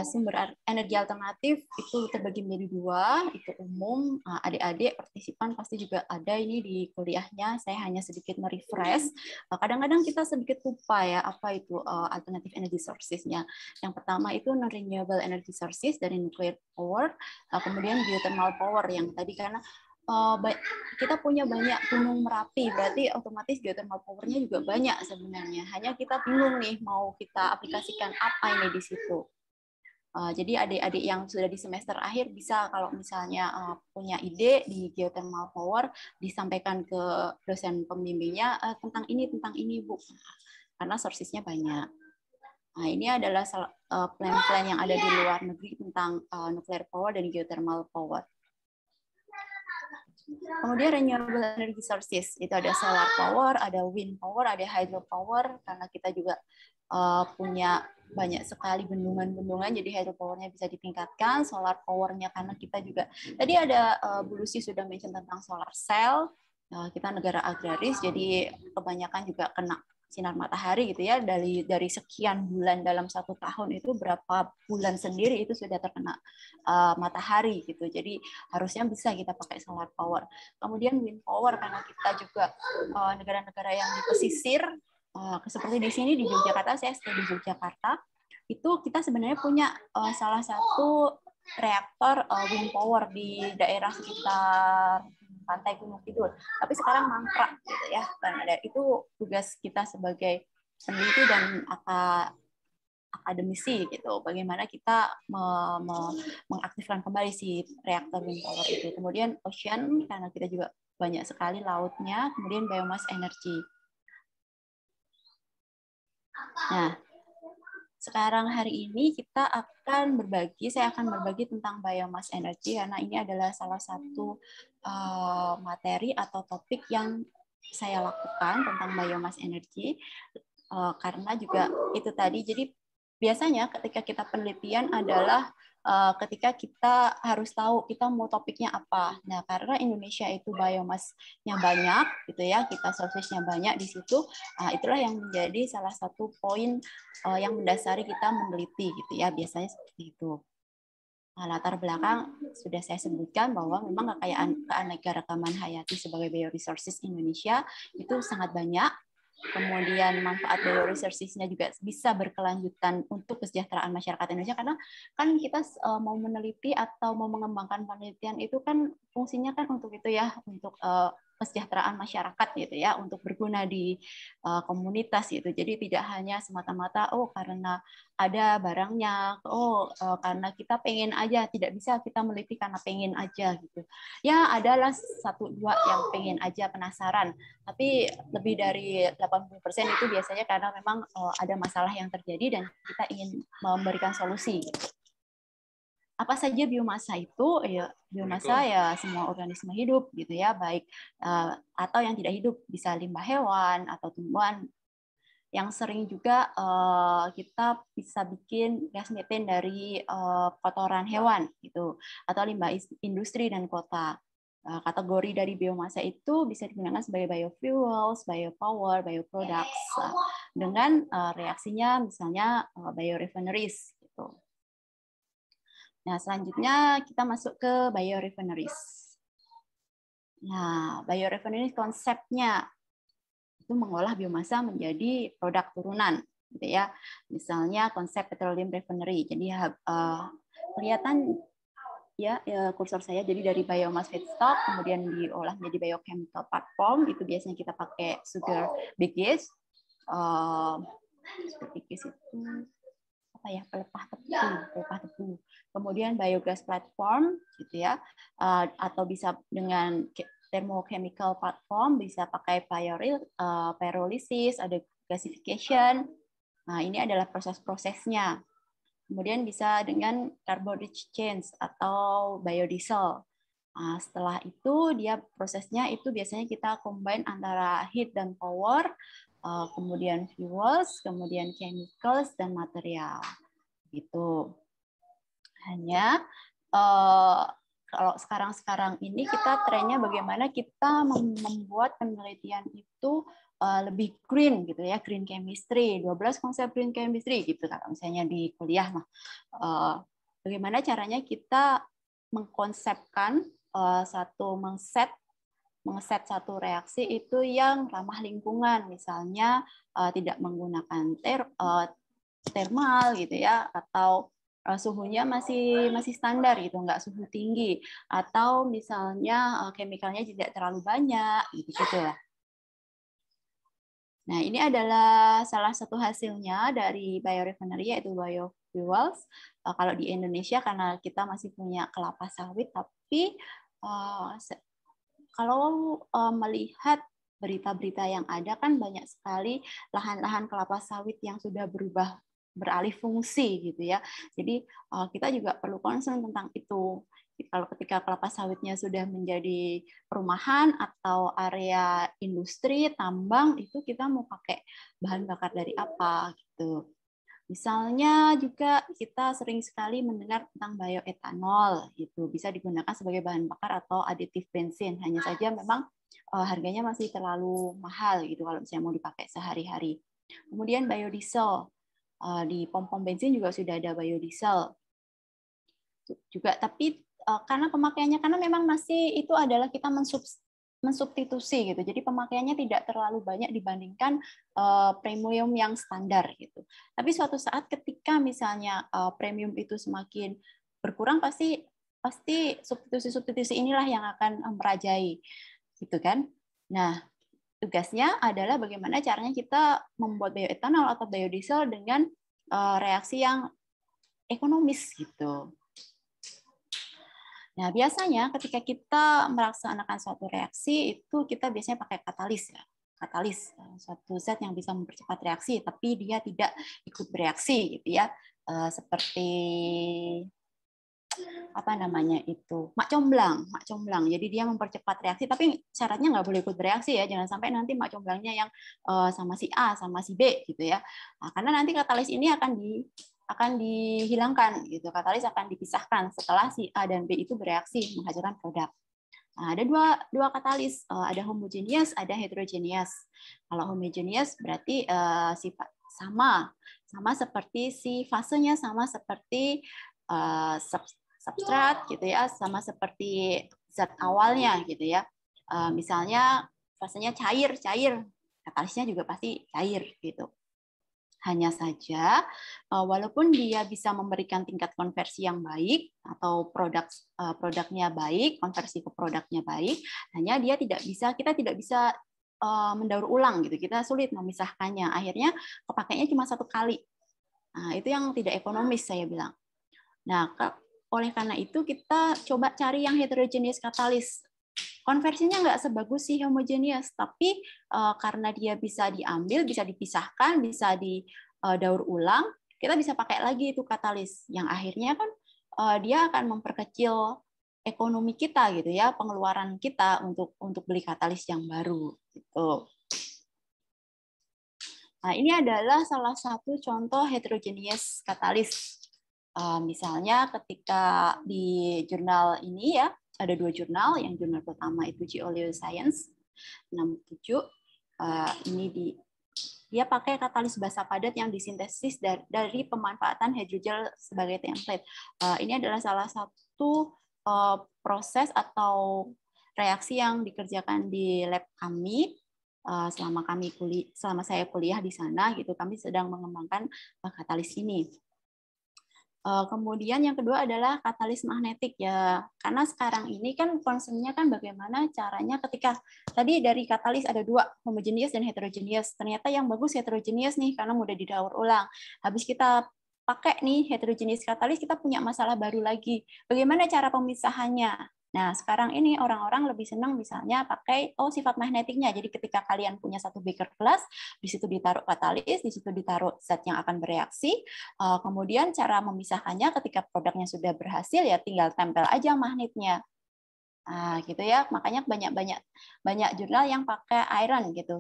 Speaker 3: Sumber energi alternatif itu terbagi menjadi dua, itu umum, adik-adik partisipan pasti juga ada ini di kuliahnya, saya hanya sedikit merefresh. Kadang-kadang kita sedikit lupa ya apa itu alternative energy sources-nya. Yang pertama itu non-renewable energy sources dari nuclear power, kemudian geothermal power yang tadi karena kita punya banyak gunung Merapi, berarti otomatis geothermal power-nya juga banyak sebenarnya. Hanya kita bingung nih mau kita aplikasikan apa ini di situ. Jadi adik-adik yang sudah di semester akhir bisa kalau misalnya punya ide di geothermal power disampaikan ke dosen pembimbingnya tentang ini Bu, karena sources-nya banyak. Nah, ini adalah plan-plan yang ada di luar negeri tentang nuclear power dan geothermal power. Kemudian renewable energy sources, itu ada solar power, ada wind power, ada hydro power, karena kita juga punya banyak sekali bendungan-bendungan, jadi hydro power-nya bisa ditingkatkan, solar power-nya karena kita juga, tadi ada Bu Lucy sudah mention tentang solar cell, kita negara agraris, jadi kebanyakan juga kena sinar matahari gitu ya, dari sekian bulan dalam 1 tahun itu berapa bulan sendiri itu sudah terkena matahari gitu, jadi harusnya bisa kita pakai solar power. Kemudian wind power karena kita juga negara-negara yang di pesisir, seperti di sini di Yogyakarta, saya stay di Yogyakarta, itu kita sebenarnya punya salah satu reaktor wind power di daerah sekitar pantai Gunung Kidul, tapi sekarang mangkrak gitu ya, karena itu tugas kita sebagai peneliti dan akademisi gitu, bagaimana kita mengaktifkan kembali si reaktor wind power itu. Kemudian ocean karena kita juga banyak sekali lautnya, kemudian biomass energy. Nah, sekarang hari ini saya akan berbagi tentang biomass energy karena ini adalah salah satu materi atau topik yang saya lakukan tentang biomass energy, karena juga itu tadi, jadi biasanya ketika kita penelitian adalah ketika kita harus tahu kita mau topiknya apa. Nah, karena Indonesia itu biomass-nya banyak gitu ya, kita sources-nya banyak di situ, itulah yang menjadi salah satu poin yang mendasari kita meneliti gitu ya, biasanya seperti itu. Latar belakang sudah saya sebutkan bahwa memang kekayaan keanekaragaman hayati sebagai bioresources Indonesia itu sangat banyak. Kemudian manfaat bioresources-nya juga bisa berkelanjutan untuk kesejahteraan masyarakat Indonesia, karena kan kita mau meneliti atau mau mengembangkan penelitian itu kan fungsinya kan untuk itu ya, untuk kesejahteraan masyarakat gitu ya, untuk berguna di komunitas gitu. Jadi tidak hanya semata-mata karena ada barangnya, karena kita pengen aja, tidak bisa kita meliti karena pengen aja gitu. Ya adalah 1-2 yang pengen aja, penasaran, tapi lebih dari 80% itu biasanya karena memang ada masalah yang terjadi dan kita ingin memberikan solusi. Apa saja biomasa itu? Ya, biomasa ya semua organisme hidup gitu ya, baik atau yang tidak hidup, bisa limbah hewan atau tumbuhan. Yang sering juga kita bisa bikin gas meten dari kotoran hewan gitu, atau limbah industri dan kota. Kategori dari biomasa itu bisa digunakan sebagai biofuels, biopower, bioproducts dengan reaksinya misalnya biorefineries gitu. Nah, selanjutnya kita masuk ke biorefineries. Nah, biorefineries konsepnya itu mengolah biomasa menjadi produk turunan, gitu ya. Misalnya konsep petroleum refinery. Jadi kelihatan ya kursor saya. Jadi dari biomass feedstock kemudian diolah menjadi biochemical platform. Itu biasanya kita pakai sugar beet gas. Sugar beet gas itu apa ya, pelepah tebu. Kemudian biogas platform gitu ya, atau bisa dengan thermochemical platform, bisa pakai pyrolysis, ada gasification. Nah, ini adalah proses-prosesnya. Kemudian bisa dengan carbon rich change atau biodiesel. Nah, setelah itu dia prosesnya itu biasanya kita combine antara heat dan power, kemudian fuels, kemudian chemicals dan material. Gitu. Hanya kalau sekarang ini kita trennya bagaimana kita membuat penelitian itu lebih green gitu ya, green chemistry, 12 konsep green chemistry gitu kalau misalnya di kuliah mah. Bagaimana caranya kita mengkonsepkan mengeset satu reaksi itu yang ramah lingkungan, misalnya tidak menggunakan thermal gitu ya, atau suhunya masih standar gitu, nggak suhu tinggi, atau misalnya chemicalnya tidak terlalu banyak gitu lah. Nah, ini adalah salah satu hasilnya dari biorefinery, yaitu biofuels. Kalau di Indonesia karena kita masih punya kelapa sawit, tapi kalau melihat berita-berita yang ada kan banyak sekali lahan-lahan kelapa sawit yang sudah beralih fungsi gitu ya. Jadi kita juga perlu concern tentang itu. Kalau ketika kelapa sawitnya sudah menjadi perumahan atau area industri, tambang, itu kita mau pakai bahan bakar dari apa gitu. Misalnya juga kita sering sekali mendengar tentang bioetanol, itu bisa digunakan sebagai bahan bakar atau aditif bensin. Hanya saja memang harganya masih terlalu mahal gitu kalau misalnya mau dipakai sehari-hari. Kemudian biodiesel, di pom-pom bensin juga sudah ada biodiesel. Juga, tapi karena pemakaiannya, karena memang masih itu adalah kita mensubstitusi gitu. Jadi pemakaiannya tidak terlalu banyak dibandingkan premium yang standar gitu. Tapi suatu saat ketika misalnya premium itu semakin berkurang, pasti substitusi inilah yang akan merajai gitu kan. Nah, tugasnya adalah bagaimana caranya kita membuat bioetanol atau biodiesel dengan reaksi yang ekonomis gitu. Nah, biasanya ketika kita melaksanakan suatu reaksi itu kita biasanya pakai katalis ya. Katalis, suatu zat yang bisa mempercepat reaksi tapi dia tidak ikut bereaksi gitu ya. Seperti apa namanya itu, mak comblang. Jadi dia mempercepat reaksi tapi syaratnya nggak boleh ikut bereaksi ya. Jangan sampai nanti mak comblangnya yang sama si A sama si B gitu ya. Nah, karena nanti katalis ini akan dihilangkan gitu. Katalis akan dipisahkan setelah si A dan B itu bereaksi menghasilkan produk. Nah, ada dua katalis, ada homogeneous, ada heterogeneous. Kalau homogeneous berarti sifat sama seperti si fasenya sama seperti substrat gitu ya, sama seperti zat awalnya gitu ya. Misalnya fasenya cair, katalisnya juga pasti cair gitu. Hanya saja, walaupun dia bisa memberikan tingkat konversi yang baik atau produknya baik, konversi ke produknya baik, hanya kita tidak bisa mendaur ulang gitu. Kita sulit memisahkannya. Akhirnya kepakainya cuma 1 kali. Nah, itu yang tidak ekonomis saya bilang. Nah, oleh karena itu kita coba cari yang heterogeneous katalis. Konversinya nggak sebagus si homogeneous, tapi karena dia bisa diambil, bisa dipisahkan, bisa didaur ulang, kita bisa pakai lagi itu katalis. Yang akhirnya kan dia akan memperkecil ekonomi kita gitu ya, pengeluaran kita untuk beli katalis yang baru gitu. Nah, ini adalah salah satu contoh heterogeneous katalis. Misalnya ketika di jurnal ini ya, ada 2 jurnal. Yang jurnal pertama itu Geoleo-Science 67. Ini dia pakai katalis basa padat yang disintesis dari pemanfaatan hydrogel sebagai template. Ini adalah salah satu proses atau reaksi yang dikerjakan di lab kami selama saya kuliah di sana gitu. Kami sedang mengembangkan katalis ini. Kemudian yang kedua adalah katalis magnetik ya, karena sekarang ini kan concern-nya kan bagaimana caranya ketika tadi dari katalis ada 2, homogeneous dan heterogeneous. Ternyata yang bagus heterogeneous nih karena mudah didaur ulang. Habis kita pakai nih heterogeneous katalis, kita punya masalah baru lagi. Bagaimana cara pemisahannya? Nah, sekarang ini orang-orang lebih senang misalnya pakai sifat magnetiknya. Jadi ketika kalian punya 1 beaker gelas, di situ ditaruh katalis, di situ ditaruh zat yang akan bereaksi. Kemudian cara memisahkannya ketika produknya sudah berhasil ya tinggal tempel aja magnetnya. Nah, gitu ya. Makanya banyak jurnal yang pakai iron gitu.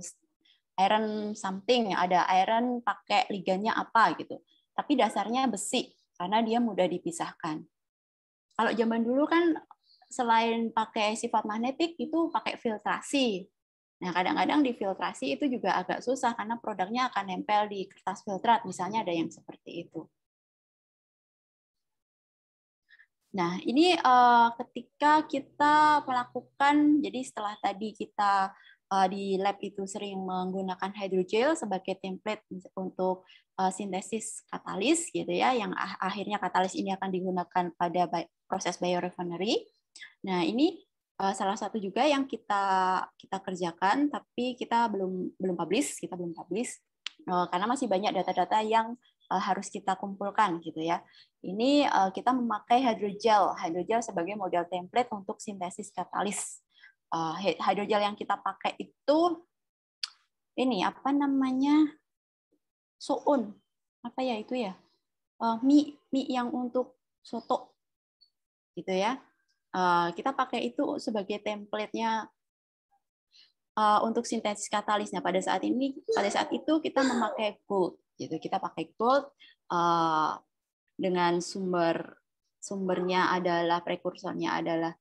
Speaker 3: Iron something, ada iron pakai ligannya apa gitu. Tapi dasarnya besi karena dia mudah dipisahkan. Kalau zaman dulu kan selain pakai sifat magnetik itu pakai filtrasi. Nah, kadang-kadang di filtrasi itu juga agak susah karena produknya akan nempel di kertas filtrat, misalnya ada yang seperti itu. Nah, ini ketika kita melakukan, jadi setelah tadi kita di lab itu sering menggunakan hydrogel sebagai template untuk sintesis katalis, gitu ya, yang akhirnya katalis ini akan digunakan pada proses biorefinery. Nah, ini salah satu juga yang kita kerjakan, tapi kita belum publish karena masih banyak data-data yang harus kita kumpulkan gitu ya. Ini kita memakai hydrogel sebagai model template untuk sintesis katalis. Hydrogel yang kita pakai itu ini apa namanya? Soun. Apa ya itu ya? Mie yang untuk soto gitu ya. Kita pakai itu sebagai template-nya untuk sintesis katalis. Nah, pada saat itu kita memakai gold, gitu. Kita pakai gold dengan sumbernya adalah prekursornya adalah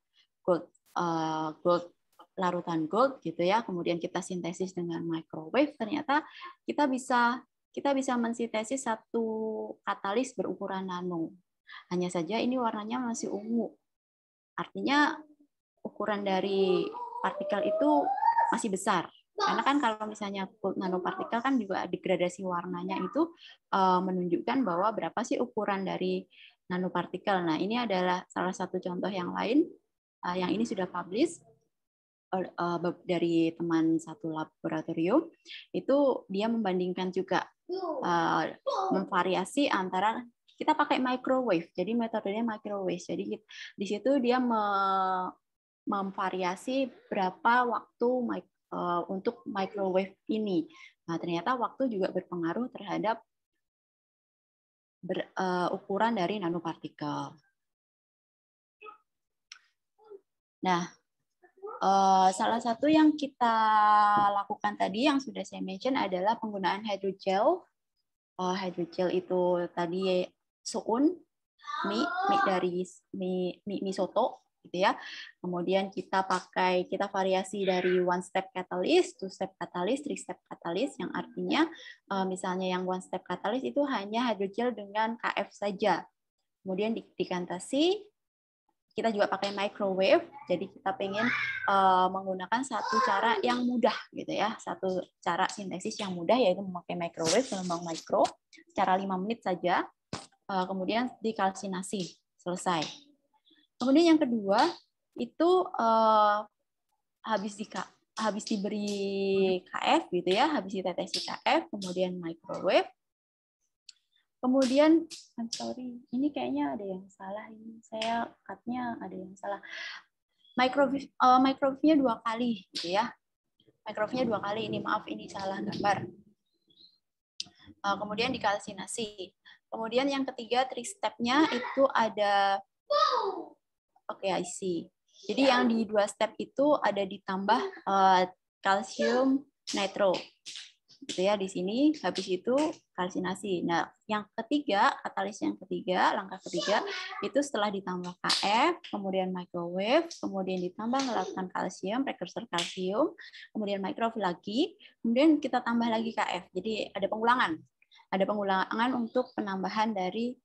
Speaker 3: gold larutan gold, gitu ya. Kemudian kita sintesis dengan microwave. Ternyata kita bisa mensintesis 1 katalis berukuran nano. Hanya saja ini warnanya masih ungu. Artinya ukuran dari partikel itu masih besar. Karena kan kalau misalnya gold nanopartikel kan juga degradasi warnanya itu menunjukkan bahwa berapa sih ukuran dari nanopartikel. Nah, ini adalah salah satu contoh yang lain yang ini sudah publish dari teman satu laboratorium. Itu dia membandingkan juga memvariasi antara kita pakai microwave, jadi metodenya microwave. Jadi di situ dia memvariasi berapa waktu untuk microwave ini. Nah, ternyata waktu juga berpengaruh terhadap ukuran dari nanopartikel. Nah, salah satu yang kita lakukan tadi yang sudah saya mention adalah penggunaan hydrogel. Hydrogel itu tadi soun, mie dari mie soto gitu ya. Kemudian kita variasi dari 1-step catalyst, 2-step catalyst, 3-step catalyst, yang artinya misalnya yang 1-step catalyst itu hanya hydrogel dengan KF saja. Kemudian dikantasi kita juga pakai microwave, jadi kita pengen menggunakan satu cara yang mudah gitu ya, satu cara sintesis yang mudah yaitu memakai microwave gelombang mikro secara 5 menit saja, kemudian dikalsinasi, selesai. Kemudian yang kedua itu habis diberi KF gitu ya, habis ditetesi KF, kemudian microwave. Kemudian, I'm sorry, ini kayaknya ada yang salah ini. Saya cut-nya ada yang salah. Microwave-nya 2 kali, gitu ya. Microwave-nya 2 kali. Ini maaf, ini salah gambar. Kemudian dikalsinasi. Kemudian yang ketiga, 3 step-nya itu ada. Oke, I see. Jadi yang di 2 step itu ada ditambah kalsium nitro. Gitu ya, di sini habis itu kalsinasi. Nah, yang ketiga, katalis yang ketiga, langkah ketiga itu setelah ditambah KF, kemudian microwave, kemudian ditambah melakukan kalsium, prekursor kalsium, kemudian microwave lagi, kemudian kita tambah lagi KF. Jadi ada pengulangan. Ada pengulangan untuk penambahan dari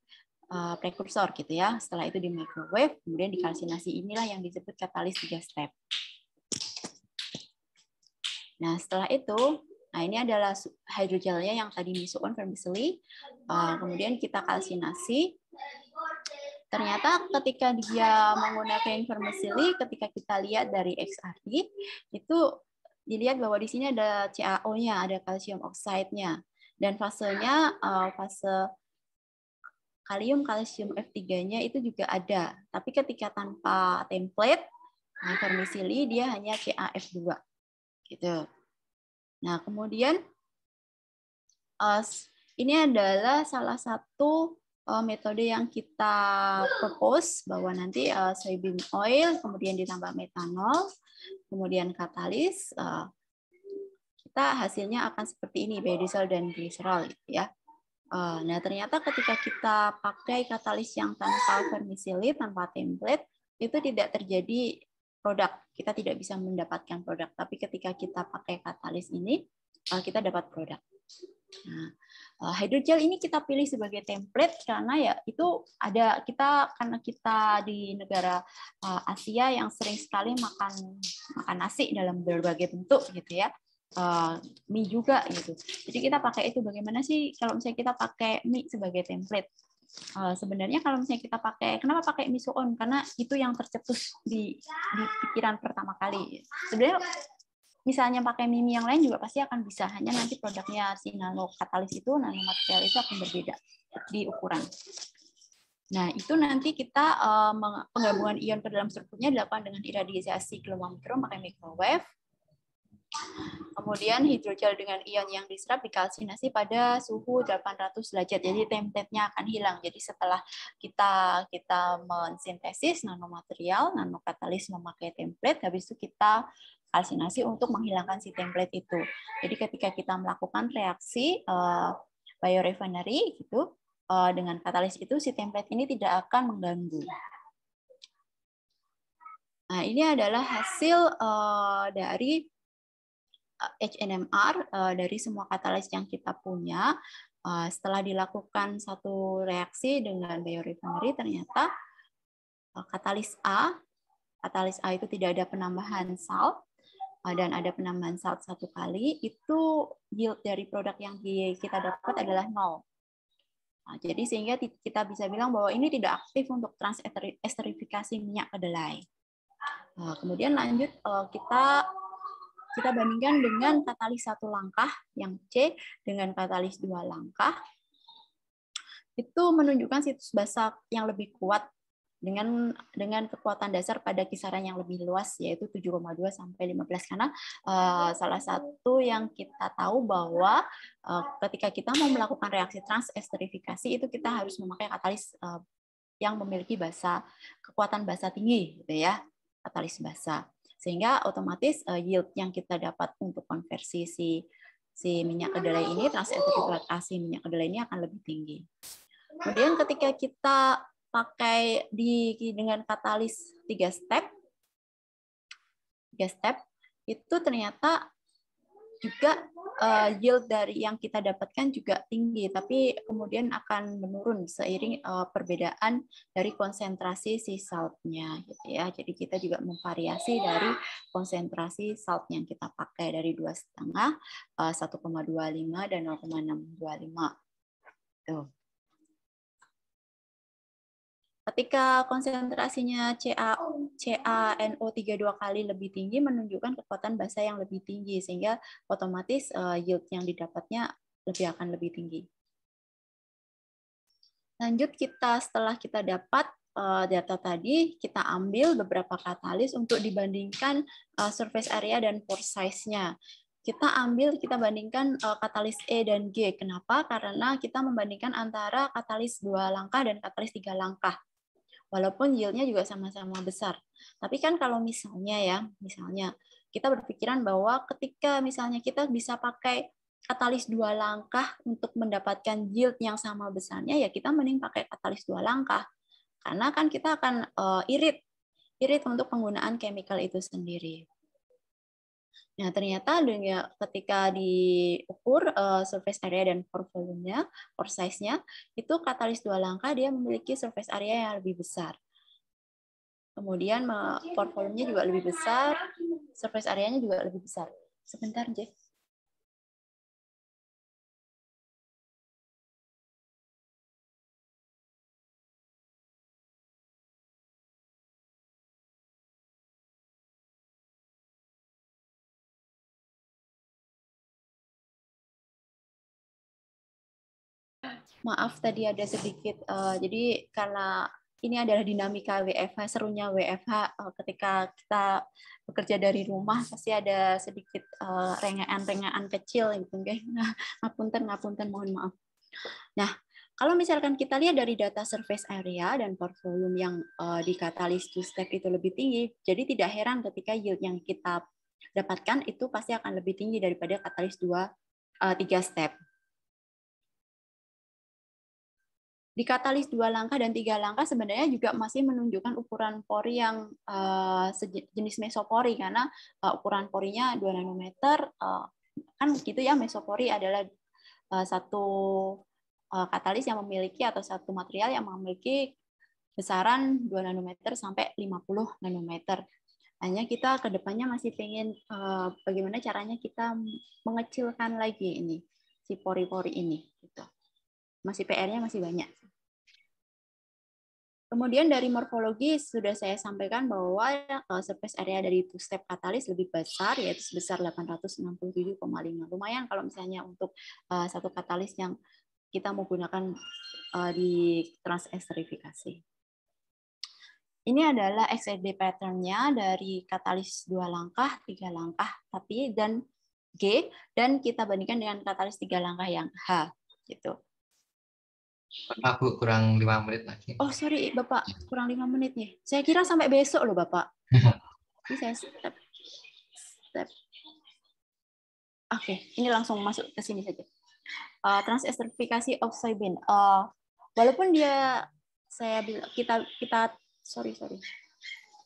Speaker 3: prekursor gitu ya. Setelah itu di microwave, kemudian dikalsinasi. Inilah yang disebut katalis 3 step. Nah, setelah itu nah, ini adalah hidrogelnya yang tadi misuon vermicelli. Kemudian kita kalsinasi. Ternyata ketika dia menggunakan vermicelli, ketika kita lihat dari XRD, itu dilihat bahwa di sini ada CaO-nya, ada kalsium oxide-nya. Dan fasenya, fase kalium kalsium F3-nya itu juga ada. Tapi ketika tanpa template, vermicelli dia hanya CaF2. Gitu. Nah, kemudian ini adalah salah satu metode yang kita propose bahwa nanti soybean oil, kemudian ditambah metanol, kemudian katalis, kita hasilnya akan seperti ini, biodiesel dan gliserol, gitu ya. Nah, ternyata ketika kita pakai katalis yang tanpa vermicelli, tanpa template, itu tidak terjadi produk. Kita tidak bisa mendapatkan produk. Tapi ketika kita pakai katalis ini, kita dapat produk. Nah, hydrogel ini kita pilih sebagai template karena ya itu ada karena kita di negara Asia yang sering sekali makan nasi dalam berbagai bentuk gitu ya. Mie juga gitu. Jadi kita pakai itu. Bagaimana sih kalau misalnya kita pakai mie sebagai template? Sebenarnya kalau misalnya kita kenapa pakai misuon? Karena itu yang tercetus di pikiran pertama kali. Sebenarnya misalnya pakai mie yang lain juga pasti akan bisa. Hanya nanti produknya si nanokatalis itu, nanomaterial itu akan berbeda di ukuran. Nah, itu nanti kita penggabungan ion ke dalam strukturnya dilakukan dengan iradiasi gelombang mikro pakai microwave. Kemudian hidrogel dengan ion yang diserap dikalsinasi pada suhu 800 derajat. Jadi template-nya akan hilang. Jadi setelah kita mensintesis nanomaterial, nanokatalis memakai template, habis itu kita kalsinasi untuk menghilangkan si template itu. Jadi ketika kita melakukan reaksi biorefinery gitu dengan katalis itu, si template ini tidak akan mengganggu. Nah, ini adalah hasil dari HNMR dari semua katalis yang kita punya. Setelah dilakukan satu reaksi dengan biorefinery, ternyata katalis A itu tidak ada penambahan salt dan ada penambahan salt 1 kali, itu yield dari produk yang kita dapat adalah 0. Nah, jadi sehingga kita bisa bilang bahwa ini tidak aktif untuk transesterifikasi minyak kedelai. Kemudian lanjut kita bandingkan dengan katalis 1 langkah yang C dengan katalis 2 langkah. Itu menunjukkan situs basa yang lebih kuat dengan kekuatan dasar pada kisaran yang lebih luas, yaitu 7,2 sampai 15. Karena salah satu yang kita tahu bahwa ketika kita mau melakukan reaksi transesterifikasi itu kita harus memakai katalis yang memiliki kekuatan basa tinggi, gitu ya, katalis basa. Sehingga otomatis yield yang kita dapat untuk konversi si minyak kedelai ini, transesterifikasi minyak kedelai ini akan lebih tinggi. Kemudian ketika kita pakai dengan katalis 3 step, itu ternyata juga yield dari yang kita dapatkan juga tinggi, tapi kemudian akan menurun seiring perbedaan dari konsentrasi si saltnya, gitu ya. Jadi kita juga memvariasi dari konsentrasi salt yang kita pakai dari 2,5, 1,25 dan 0,625. Tuh. Ketika konsentrasinya CaNO3 2 kali lebih tinggi menunjukkan kekuatan basa yang lebih tinggi, sehingga otomatis yield yang didapatnya akan lebih tinggi. Lanjut, setelah kita dapat data tadi, kita ambil beberapa katalis untuk dibandingkan surface area dan pore size-nya. Kita bandingkan katalis E dan G. Kenapa? Karena kita membandingkan antara katalis 2 langkah dan katalis 3 langkah. Walaupun yield-nya juga sama-sama besar. Tapi kan kalau misalnya kita berpikiran bahwa ketika misalnya kita bisa pakai katalis 2 langkah untuk mendapatkan yield yang sama besarnya, ya kita mending pakai katalis 2 langkah. Karena kan kita akan irit untuk penggunaan chemical itu sendiri. Nah, ternyata ketika diukur surface area dan pore volume-nya, pore size-nya, itu katalis 2 langkah dia memiliki surface area yang lebih besar. Kemudian pore volume-nya juga lebih besar, surface area-nya juga lebih besar. Sebentar, Jeff. Maaf tadi ada sedikit, jadi karena ini adalah dinamika WFH, serunya WFH ketika kita bekerja dari rumah pasti ada sedikit rengaan-rengaan kecil gitu, guys. Nah, ngapunten, mohon maaf. Nah, kalau misalkan kita lihat dari data surface area dan pore volume yang di katalis 2 step itu lebih tinggi, jadi tidak heran ketika yield yang kita dapatkan itu pasti akan lebih tinggi daripada katalis 3 step. Di katalis 2 langkah dan 3 langkah sebenarnya juga masih menunjukkan ukuran pori yang sejenis mesopori, karena ukuran porinya 2 nanometer, kan gitu ya, mesopori adalah satu katalis yang memiliki atau satu material yang memiliki besaran 2 nanometer sampai 50 nanometer. Hanya kita ke depannya masih pengen bagaimana caranya kita mengecilkan lagi ini si pori-pori ini gitu. Masih PR-nya masih banyak. Kemudian dari morfologi sudah saya sampaikan bahwa surface area dari two-step katalis lebih besar, yaitu sebesar 867,5. Lumayan kalau misalnya untuk satu katalis yang kita mau gunakan di transesterifikasi. Ini adalah XRD pattern-nya dari katalis 2 langkah, 3 langkah, dan G, dan kita bandingkan dengan katalis 3 langkah yang H. Gitu.
Speaker 2: Aku kurang 5 menit lagi.
Speaker 3: Oh, sorry Bapak, kurang 5 menit nih. Saya kira sampai besok loh Bapak. Ini saya step. Oke, ini langsung masuk ke sini saja. Transesterifikasi of soybean. Walaupun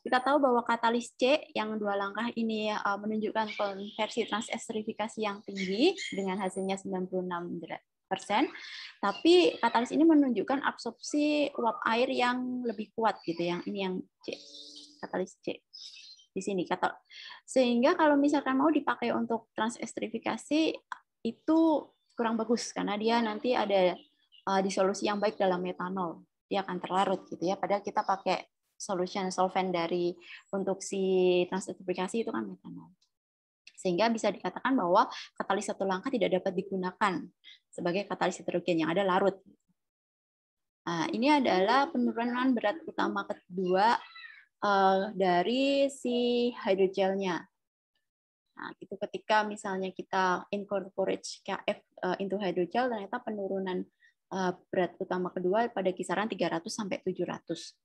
Speaker 3: kita tahu bahwa katalis C yang 2 langkah ini menunjukkan konversi transesterifikasi yang tinggi dengan hasilnya 96%, tapi katalis ini menunjukkan absorpsi uap air yang lebih kuat gitu, yang ini yang C, katalis C di sini. Sehingga kalau misalkan mau dipakai untuk transesterifikasi itu kurang bagus karena dia nanti ada disolusi yang baik dalam metanol, dia akan terlarut gitu ya. Padahal kita pakai solvent dari untuk si transesterifikasi itu kan metanol. Sehingga bisa dikatakan bahwa katalis 1 langkah tidak dapat digunakan sebagai katalis heterogen yang ada larut. Nah, ini adalah penurunan berat utama kedua dari si hydrogelnya. Nah, itu ketika misalnya kita incorporate KF into hydrogel, ternyata penurunan berat utama kedua pada kisaran 300 sampai 700.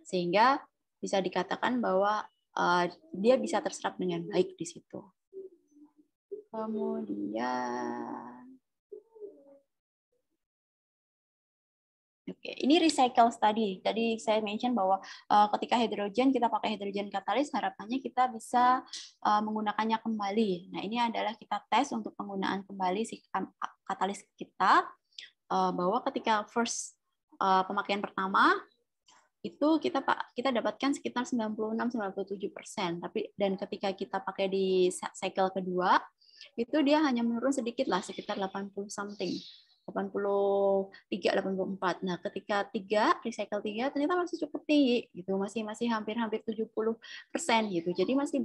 Speaker 3: Sehingga bisa dikatakan bahwa dia bisa terserap dengan baik di situ. Kemudian Oke, ini recycle study. Tadi saya mention bahwa ketika hidrogen, kita pakai hidrogen katalis, harapannya kita bisa menggunakannya kembali. Nah, ini adalah kita tes untuk penggunaan kembali si katalis kita, bahwa ketika first pemakaian pertama, itu kita dapatkan sekitar 96-97%. Dan ketika kita pakai di cycle kedua, itu dia hanya menurun sedikit lah, sekitar 80 something. 83, 84. Nah, ketika recycle 3 ternyata masih cukup tinggi gitu, masih hampir 70% gitu. Jadi masih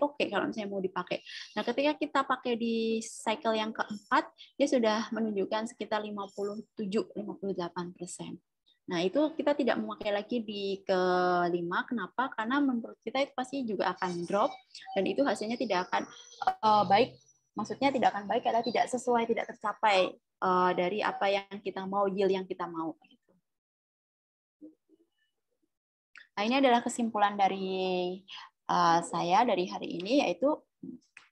Speaker 3: oke kalau misalnya mau dipakai. Nah, ketika kita pakai di cycle yang keempat, dia sudah menunjukkan sekitar 57-58%. Nah, itu kita tidak memakai lagi di kelima. Kenapa? Karena menurut kita itu pasti juga akan drop, dan itu hasilnya tidak akan baik. Maksudnya tidak akan baik karena tidak sesuai, tidak tercapai dari apa yang kita mau, yield yang kita mau. Nah, ini adalah kesimpulan dari saya dari hari ini, yaitu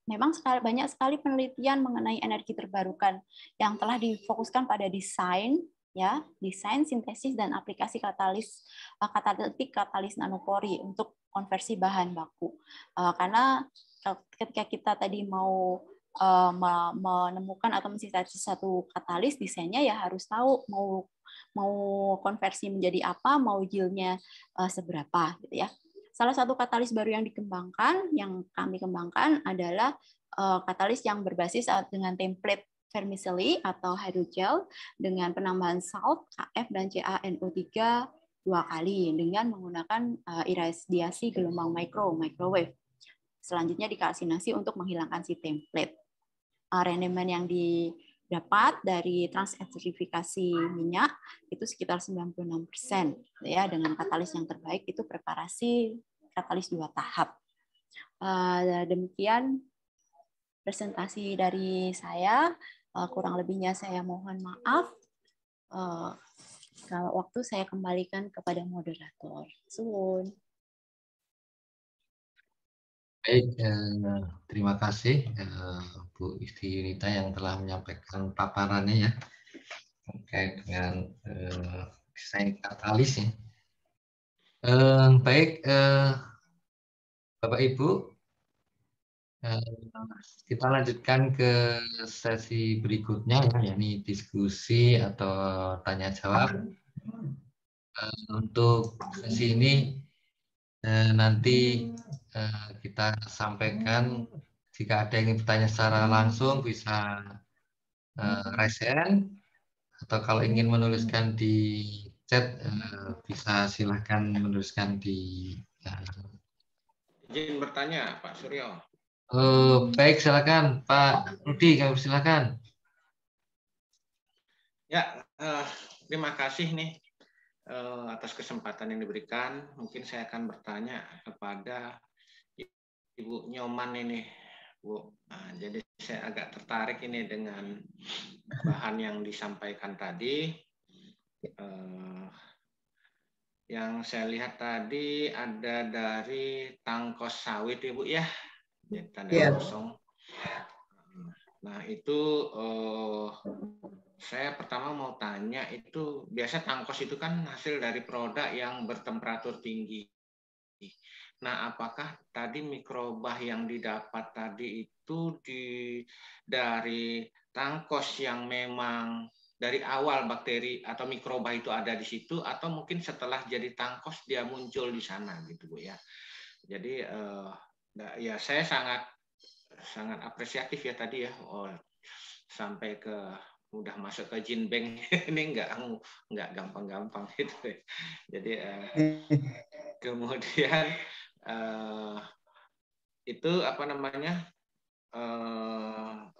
Speaker 3: memang banyak sekali penelitian mengenai energi terbarukan yang telah difokuskan pada desain, sintesis dan aplikasi katalitik katalis nanopori untuk konversi bahan baku. Karena ketika kita tadi mau menemukan atau mensintesis satu katalis, desainnya ya harus tahu mau konversi menjadi apa, mau yieldnya seberapa gitu ya. Salah satu katalis baru yang kami kembangkan adalah katalis yang berbasis dengan template vermicelli atau hydrogel dengan penambahan salt, Kf dan CaNO3 2 kali dengan menggunakan iradiasi gelombang microwave. Selanjutnya dikalsinasi untuk menghilangkan si template. Rendemen yang didapat dari transestrifikasi minyak itu sekitar 96% ya, dengan katalis yang terbaik itu preparasi katalis 2 tahap. Demikian presentasi dari saya. Kurang lebihnya saya mohon maaf. Kalau waktu saya kembalikan kepada moderator. Suwun.
Speaker 2: Baik, terima kasih Bu Isti Yunita yang telah menyampaikan paparannya ya terkait dengan desain katalis ya. Baik, Bapak Ibu, kita lanjutkan ke sesi berikutnya ya, yakni diskusi atau tanya jawab. Untuk sesi ini nanti kita sampaikan, jika ada yang ingin bertanya secara langsung bisa raise hand, atau kalau ingin menuliskan di chat bisa silahkan menuliskan di
Speaker 4: izin bertanya Pak Suryo.
Speaker 2: Baik, silakan Pak Rudi, kami silakan.
Speaker 4: Ya, terima kasih nih atas kesempatan yang diberikan. Mungkin saya akan bertanya kepada Ibu Nyoman ini, Bu. Nah, jadi saya agak tertarik ini dengan bahan yang disampaikan tadi. Yang saya lihat tadi ada dari tangkos sawit, Ibu ya, tanda kosong. Nah itu saya pertama mau tanya, itu biasa tangkos itu kan hasil dari produk yang bertemperatur tinggi. Nah, apakah tadi mikrobah yang didapat tadi itu dari tangkos yang memang dari awal bakteri atau mikrobah itu ada di situ, atau mungkin setelah jadi tangkos dia muncul di sana gitu Bu ya. Jadi ya saya sangat apresiatif ya tadi ya, sampai ke udah masuk ke gene bank ini nggak gampang-gampang gitu. Jadi kemudian itu apa namanya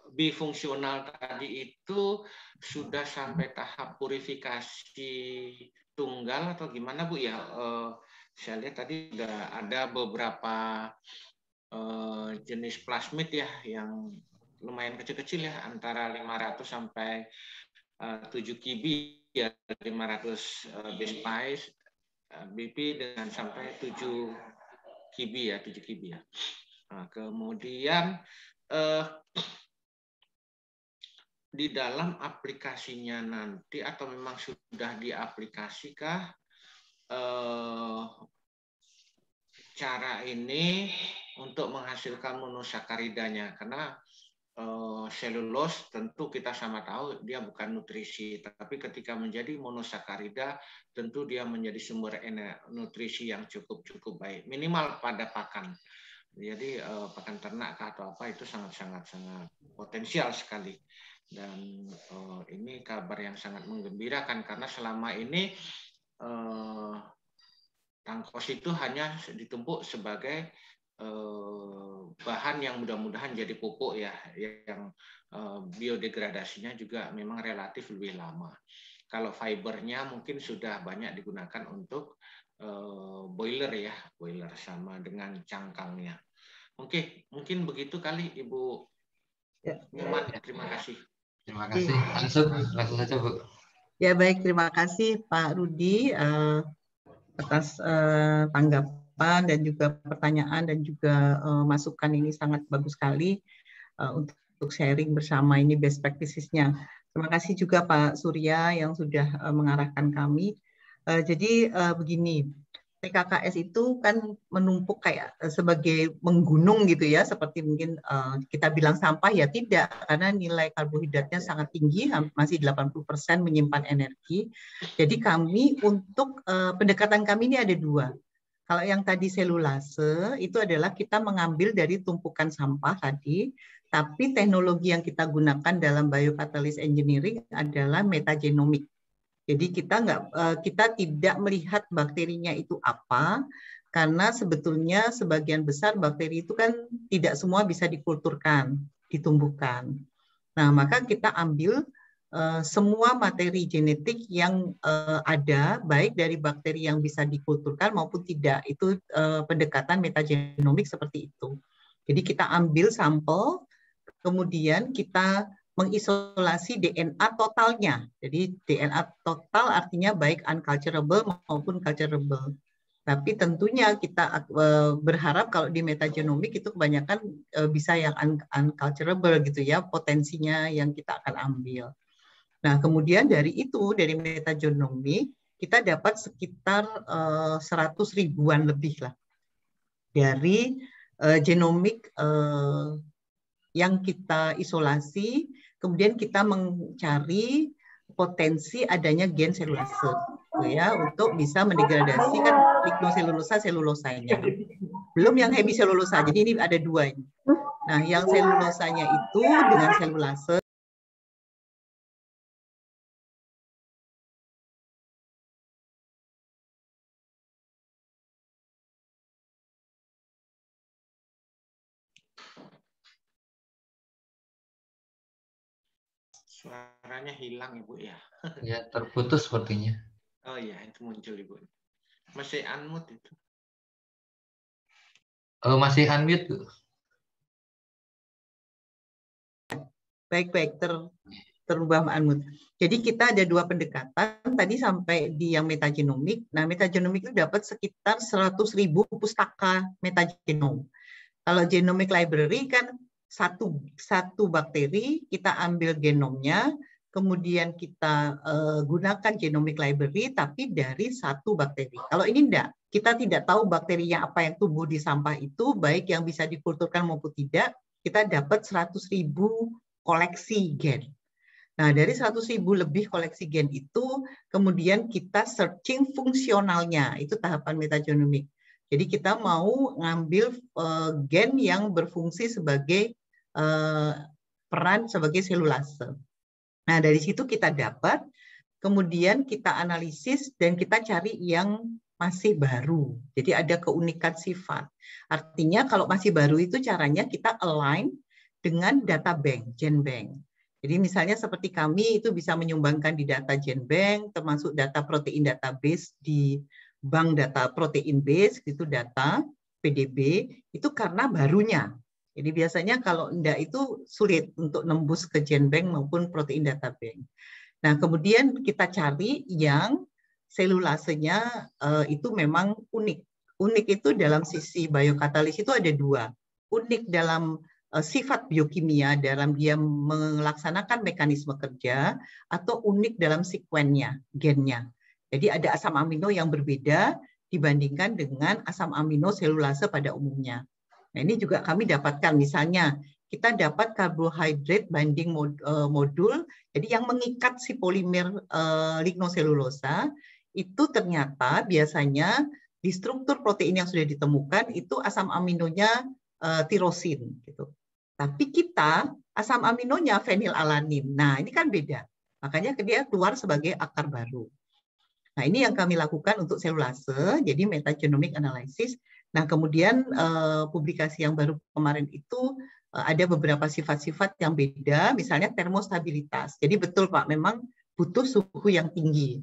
Speaker 4: bifungsional tadi itu sudah sampai tahap purifikasi tunggal atau gimana Bu ya? Saya lihat tadi sudah ada beberapa jenis plasmid ya yang lumayan kecil-kecil ya, antara 500 sampai 7 kb ya, 500 base pairs BP dengan sampai 7 kb ya, 7 kb ya. Nah, kemudian di dalam aplikasinya nanti atau memang sudah diaplikasikah cara ini untuk menghasilkan monosakaridanya? Karena selulose tentu kita sama tahu dia bukan nutrisi, tapi ketika menjadi monosakarida tentu dia menjadi sumber nutrisi yang cukup baik, minimal pada pakan. Jadi pakan ternak atau apa itu sangat potensial sekali. Dan ini kabar yang sangat menggembirakan karena selama ini tangkos itu hanya ditumpuk sebagai bahan yang mudah-mudahan jadi pupuk ya, yang biodegradasinya juga memang relatif lebih lama. Kalau fibernya mungkin sudah banyak digunakan untuk boiler ya, boiler sama dengan cangkangnya. Oke, mungkin begitu kali Ibu Nyoman. Terima kasih.
Speaker 2: Terima kasih. Langsung saja Bu.
Speaker 5: Ya baik, terima kasih Pak Rudi atas tanggapan dan juga pertanyaan dan juga masukan. Ini sangat bagus sekali untuk sharing bersama ini best practices-nya. Terima kasih juga Pak Surya yang sudah mengarahkan kami. Jadi begini, TKKS itu kan menumpuk kayak sebagai menggunung gitu ya, seperti mungkin kita bilang sampah ya tidak, karena nilai karbohidratnya sangat tinggi, masih 80% menyimpan energi. Jadi kami untuk pendekatan kami ini ada dua. Kalau yang tadi selulase itu adalah kita mengambil dari tumpukan sampah tadi, tapi teknologi yang kita gunakan dalam biocatalyst engineering adalah metagenomic. Jadi kita tidak melihat bakterinya itu apa, karena sebetulnya sebagian besar bakteri itu kan tidak semua bisa dikulturkan, ditumbuhkan. Nah, maka kita ambil semua materi genetik yang ada, baik dari bakteri yang bisa dikulturkan maupun tidak. Itu pendekatan metagenomik seperti itu. Jadi kita ambil sampel, kemudian kita mengisolasi DNA totalnya. Jadi DNA total artinya baik unculturable maupun culturable. Tapi tentunya kita berharap kalau di metagenomik itu kebanyakan bisa yang unculturable gitu ya, potensinya yang kita akan ambil. Nah, kemudian dari itu, dari metagenomik, kita dapat sekitar 100 ribuan lebih lah dari genomik yang kita isolasi. Kemudian kita mencari potensi adanya gen selulase ya, untuk bisa mendegradasi kan lignoselulosa selulosanya. Belum yang hemiselulosa. Jadi ini ada dua ini. Nah, yang selulosanya itu dengan selulase
Speaker 4: Suaranya hilang Ibu ya.
Speaker 2: Ya, terputus sepertinya.
Speaker 4: Oh iya, itu muncul Ibu. Masih unmute itu.
Speaker 2: Oh, masih unmute Bu.
Speaker 5: Baik, terubah unmute. Jadi kita ada dua pendekatan, tadi sampai di yang metagenomik. Nah, metagenomik itu dapat sekitar 100 ribu pustaka metagenom. Kalau genomic library kan satu bakteri, kita ambil genomnya, kemudian kita gunakan genomic library, tapi dari satu bakteri. Kalau ini enggak, kita tidak tahu bakterinya apa yang tumbuh di sampah itu, baik yang bisa dikulturkan maupun tidak, kita dapat 100 ribu koleksi gen. Nah, dari 100 ribu lebih koleksi gen itu, kemudian kita searching fungsionalnya, itu tahapan metagenomik. Jadi kita mau ngambil gen yang berfungsi sebagai peran sebagai selulase. Nah, dari situ kita dapat, kemudian kita analisis dan kita cari yang masih baru. Jadi ada keunikan sifat. Artinya kalau masih baru itu caranya kita align dengan data bank, gen bank. Jadi misalnya seperti kami itu bisa menyumbangkan di data gen bank, termasuk data protein database di bank data protein base, itu data PDB, itu karena barunya. Jadi biasanya kalau enggak itu sulit untuk nembus ke gen bank maupun protein data bank. Nah, kemudian kita cari yang selulasenya itu memang unik. Unik itu dalam sisi biokatalis itu ada dua. Unik dalam sifat biokimia dalam dia melaksanakan mekanisme kerja atau unik dalam sekuennya, gennya. Jadi ada asam amino yang berbeda dibandingkan dengan asam amino selulase pada umumnya. Nah, ini juga kami dapatkan, misalnya kita dapat karbohidrat binding modul, jadi yang mengikat si polimer lignoselulosa itu ternyata biasanya di struktur protein yang sudah ditemukan itu asam aminonya tirosin gitu. Tapi kita asam aminonya fenilalanin. Nah, ini kan beda. Makanya dia keluar sebagai akar baru. Nah, ini yang kami lakukan untuk selulase, jadi metagenomic analysis. Nah, kemudian publikasi yang baru kemarin itu ada beberapa sifat-sifat yang beda, misalnya termostabilitas. Jadi betul Pak, memang butuh suhu yang tinggi.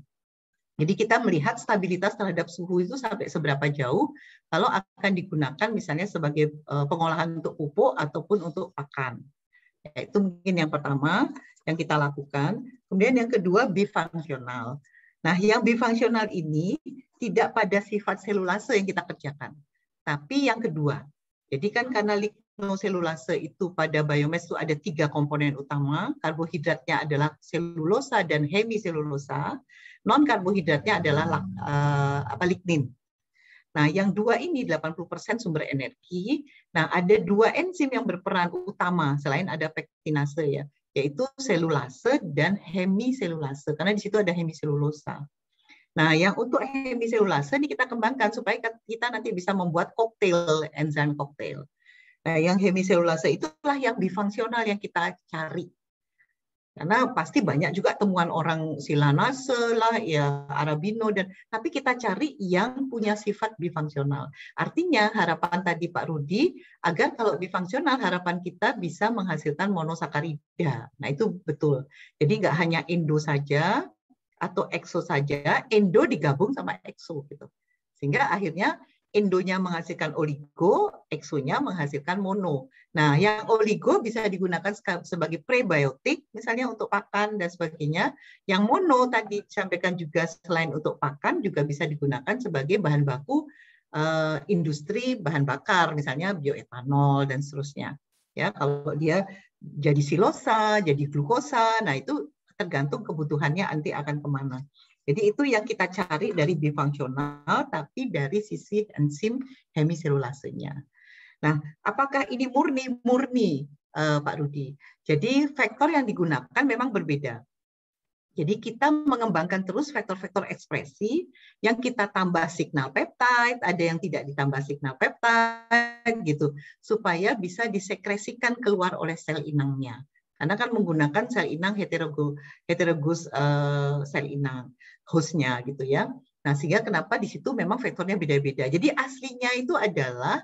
Speaker 5: Jadi kita melihat stabilitas terhadap suhu itu sampai seberapa jauh kalau akan digunakan misalnya sebagai pengolahan untuk pupuk ataupun untuk pakan. Itu mungkin yang pertama yang kita lakukan. Kemudian yang kedua bifungsional. Nah, yang bifungsional ini tidak pada sifat selulase yang kita kerjakan, tapi yang kedua. Jadi kan karena lignoselulase itu pada biomass itu ada 3 komponen utama, karbohidratnya adalah selulosa dan hemiselulosa, non-karbohidratnya adalah lignin. Nah, yang 2 ini 80% sumber energi. Nah, ada 2 enzim yang berperan utama selain ada pektinase ya, yaitu selulase dan hemiselulase, karena di situ ada hemiselulosa. Nah, yang untuk hemiselulase ini kita kembangkan supaya kita nanti bisa membuat koktail, enzim koktail. Nah, yang hemiselulase itulah yang bifungsional yang kita cari. Karena pasti banyak juga temuan orang silanase lah, ya arabino, tapi kita cari yang punya sifat bifungsional. Artinya harapan tadi Pak Rudi, agar kalau bifungsional harapan kita bisa menghasilkan monosakarida. Nah itu betul. Jadi nggak hanya endo saja atau ekso saja, endo digabung sama ekso gitu. Sehingga akhirnya endonya menghasilkan oligo, eksonya menghasilkan mono. Nah, yang oligo bisa digunakan sebagai prebiotik, misalnya untuk pakan dan sebagainya. Yang mono tadi disampaikan juga selain untuk pakan, juga bisa digunakan sebagai bahan baku industri bahan bakar, misalnya bioetanol dan seterusnya. Ya, kalau dia jadi silosa, jadi glukosa, nah itu tergantung kebutuhannya nanti akan kemana. Jadi itu yang kita cari dari bifungsional, tapi dari sisi enzim hemiselulasenya. Nah, apakah ini murni? Murni, Pak Rudi. Jadi faktor yang digunakan memang berbeda. Jadi kita mengembangkan terus faktor-faktor ekspresi yang kita tambah signal peptide, ada yang tidak ditambah signal peptide, gitu, supaya bisa disekresikan keluar oleh sel inangnya. Karena kan menggunakan sel inang heterogus sel inang hostnya gitu ya. Nah sehingga kenapa di situ memang faktornya beda-beda. Jadi aslinya itu adalah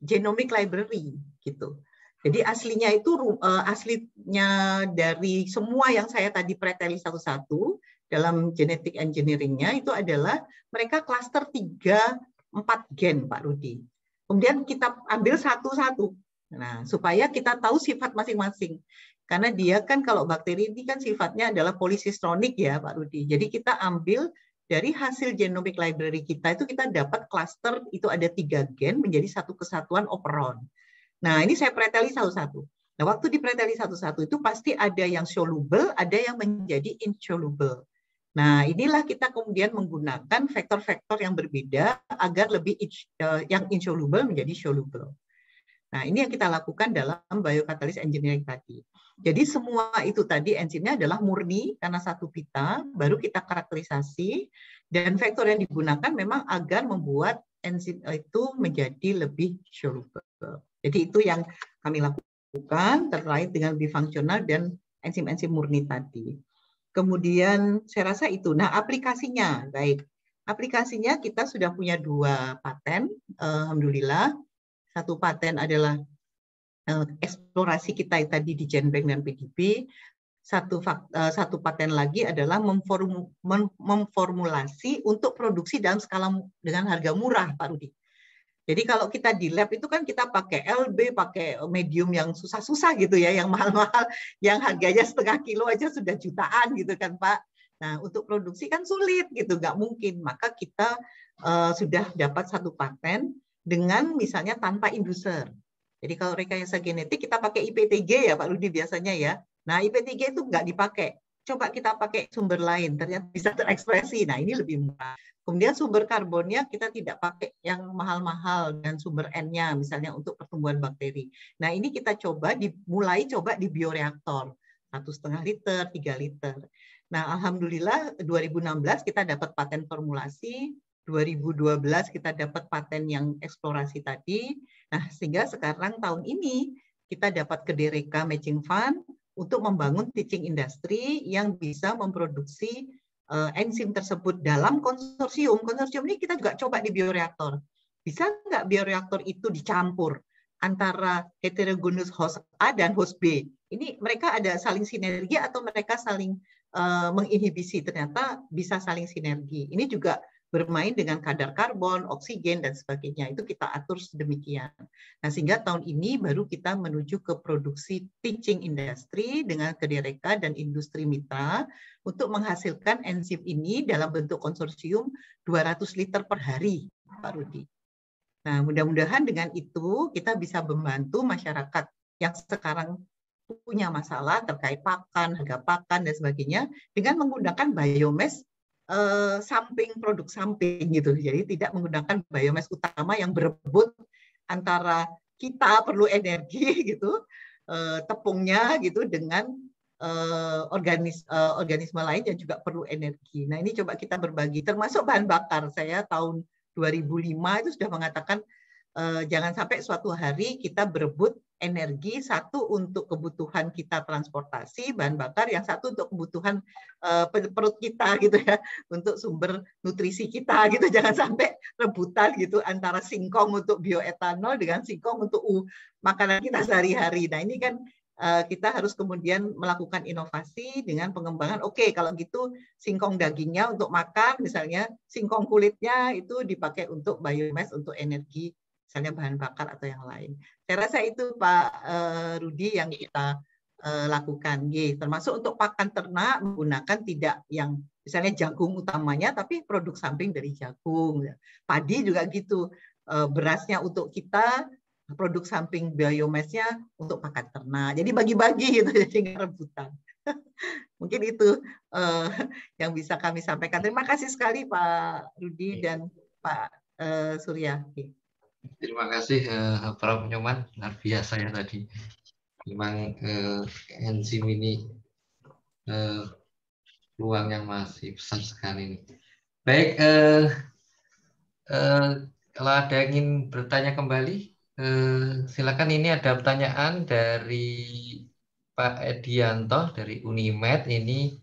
Speaker 5: genomic library gitu. Jadi aslinya itu aslinya dari semua yang saya tadi preteli satu-satu dalam genetic engineering-nya itu adalah mereka klaster 3-4 gen Pak Rudi. Kemudian kita ambil satu-satu. Nah, supaya kita tahu sifat masing-masing. Karena dia kan kalau bakteri ini kan sifatnya adalah polisistronik ya Pak Rudi. Jadi kita ambil dari hasil genomic library kita itu kita dapat cluster itu ada 3 gen menjadi satu kesatuan operon. Nah ini saya preteli satu-satu. Nah waktu dipreteli satu-satu itu pasti ada yang soluble, ada yang menjadi insoluble. Nah inilah kita kemudian menggunakan vektor-vektor yang berbeda agar lebih yang insoluble menjadi soluble. Nah, ini yang kita lakukan dalam biokatalis engineering tadi. Jadi semua itu tadi enzimnya adalah murni karena satu pita, baru kita karakterisasi, dan vektor yang digunakan memang agar membuat enzim itu menjadi lebih soluble. Jadi itu yang kami lakukan terkait dengan bifungsional dan enzim-enzim murni tadi. Kemudian saya rasa itu. Nah, aplikasinya, baik. Aplikasinya kita sudah punya 2 paten, alhamdulillah. Satu paten adalah eksplorasi kita tadi di Genbank dan PDB. Satu paten lagi adalah memformulasi untuk produksi dalam skala dengan harga murah, Pak Rudi. Jadi kalau kita di lab itu kan kita pakai LB, pakai medium yang susah-susah gitu ya, yang mahal-mahal, yang harganya setengah kilo aja sudah jutaan gitu kan Pak. Nah untuk produksi kan sulit gitu, nggak mungkin. Maka kita sudah dapat satu paten dengan misalnya tanpa induser. Jadi kalau rekayasa genetik kita pakai IPTG ya Pak Rudi biasanya ya. Nah IPTG itu nggak dipakai. Coba kita pakai sumber lain, ternyata bisa terekspresi. Nah ini lebih murah. Kemudian sumber karbonnya kita tidak pakai yang mahal-mahal dan sumber N-nya misalnya untuk pertumbuhan bakteri. Nah ini kita coba coba di bioreaktor 1,5 liter, 3 liter. Nah alhamdulillah 2016 kita dapat paten formulasi, 2012 kita dapat paten yang eksplorasi tadi. Nah sehingga sekarang tahun ini kita dapat KDRK Matching Fund untuk membangun teaching industry yang bisa memproduksi enzim tersebut dalam konsorsium. Konsorsium ini kita juga coba di bioreaktor. Bisa nggak bioreaktor itu dicampur antara heterogeneous host A dan host B? Ini mereka ada saling sinergi atau mereka saling menginhibisi? Ternyata bisa saling sinergi. Ini juga bermain dengan kadar karbon, oksigen, dan sebagainya. Itu kita atur sedemikian. Nah, sehingga tahun ini baru kita menuju ke produksi teaching industry dengan KDRK dan industri mitra untuk menghasilkan enzim ini dalam bentuk konsorsium 200 liter per hari, Pak Rudi. Nah, mudah-mudahan dengan itu kita bisa membantu masyarakat yang sekarang punya masalah terkait pakan, harga pakan, dan sebagainya dengan menggunakan biomass samping, produk samping gitu. Jadi tidak menggunakan biomass utama yang berebut antara kita perlu energi gitu, tepungnya gitu dengan organisme lain yang juga perlu energi. Nah, ini coba kita berbagi termasuk bahan bakar. Saya tahun 2005 itu sudah mengatakan jangan sampai suatu hari kita berebut energi, satu untuk kebutuhan kita transportasi bahan bakar, yang satu untuk kebutuhan perut kita gitu ya, untuk sumber nutrisi kita gitu. Jangan sampai rebutan gitu antara singkong untuk bioetanol dengan singkong untuk makanan kita sehari-hari. Nah ini kan kita harus kemudian melakukan inovasi dengan pengembangan. Oke, kalau gitu singkong dagingnya untuk makan, misalnya singkong kulitnya itu dipakai untuk biomass, untuk energi, misalnya bahan bakar atau yang lain. Saya rasa itu Pak Rudi yang kita lakukan. Termasuk untuk pakan ternak menggunakan tidak yang misalnya jagung utamanya, tapi produk samping dari jagung. Padi juga gitu, berasnya untuk kita, produk samping biomassnya untuk pakan ternak. Jadi bagi-bagi gitu, jadi nggak rebutan. Mungkin itu yang bisa kami sampaikan. Terima kasih sekali Pak Rudi dan Pak Surya.
Speaker 2: Terima kasih Prof. Nyoman, luar biasa ya tadi. Memang enzim ini peluang yang masih besar sekali. Baik, kalau ada yang ingin bertanya kembali, silakan. Ini ada pertanyaan dari Pak Edianto dari Unimed. Ini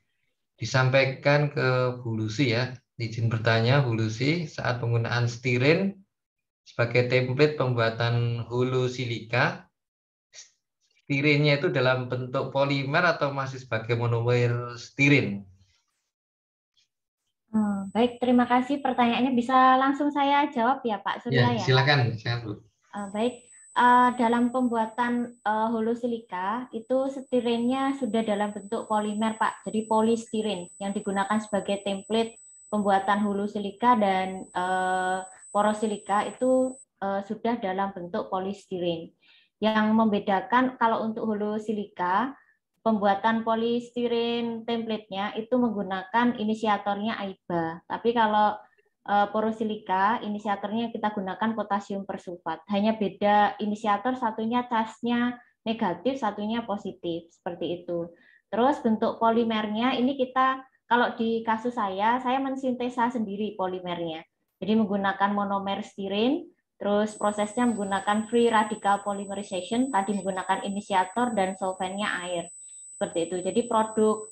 Speaker 2: disampaikan ke Bu Lucy ya. Izin bertanya Bu Lucy, saat penggunaan stiren sebagai template pembuatan hulu silika, stirennya itu dalam bentuk polimer atau masih sebagai monomer stiren?
Speaker 1: Baik, terima kasih pertanyaannya. Bisa langsung saya jawab ya Pak Surya ya?
Speaker 2: Silakan.
Speaker 1: Baik, dalam pembuatan hulu silika itu stirennya sudah dalam bentuk polimer Pak, jadi polistiren yang digunakan sebagai template pembuatan hulu silika, dan porosilika itu sudah dalam bentuk polistiren. Yang membedakan kalau untuk hulu silika, pembuatan polistiren template-nya itu menggunakan inisiatornya AIBA. Tapi kalau porosilika, inisiatornya kita gunakan potasium persulfat. Hanya beda inisiator, satunya charge-nya negatif, satunya positif, seperti itu. Terus bentuk polimernya ini kita, kalau di kasus saya mensintesa sendiri polimernya. Jadi menggunakan monomer stiren, terus prosesnya menggunakan free radical polymerization, tadi menggunakan inisiator dan solventnya air. Seperti itu. Jadi produk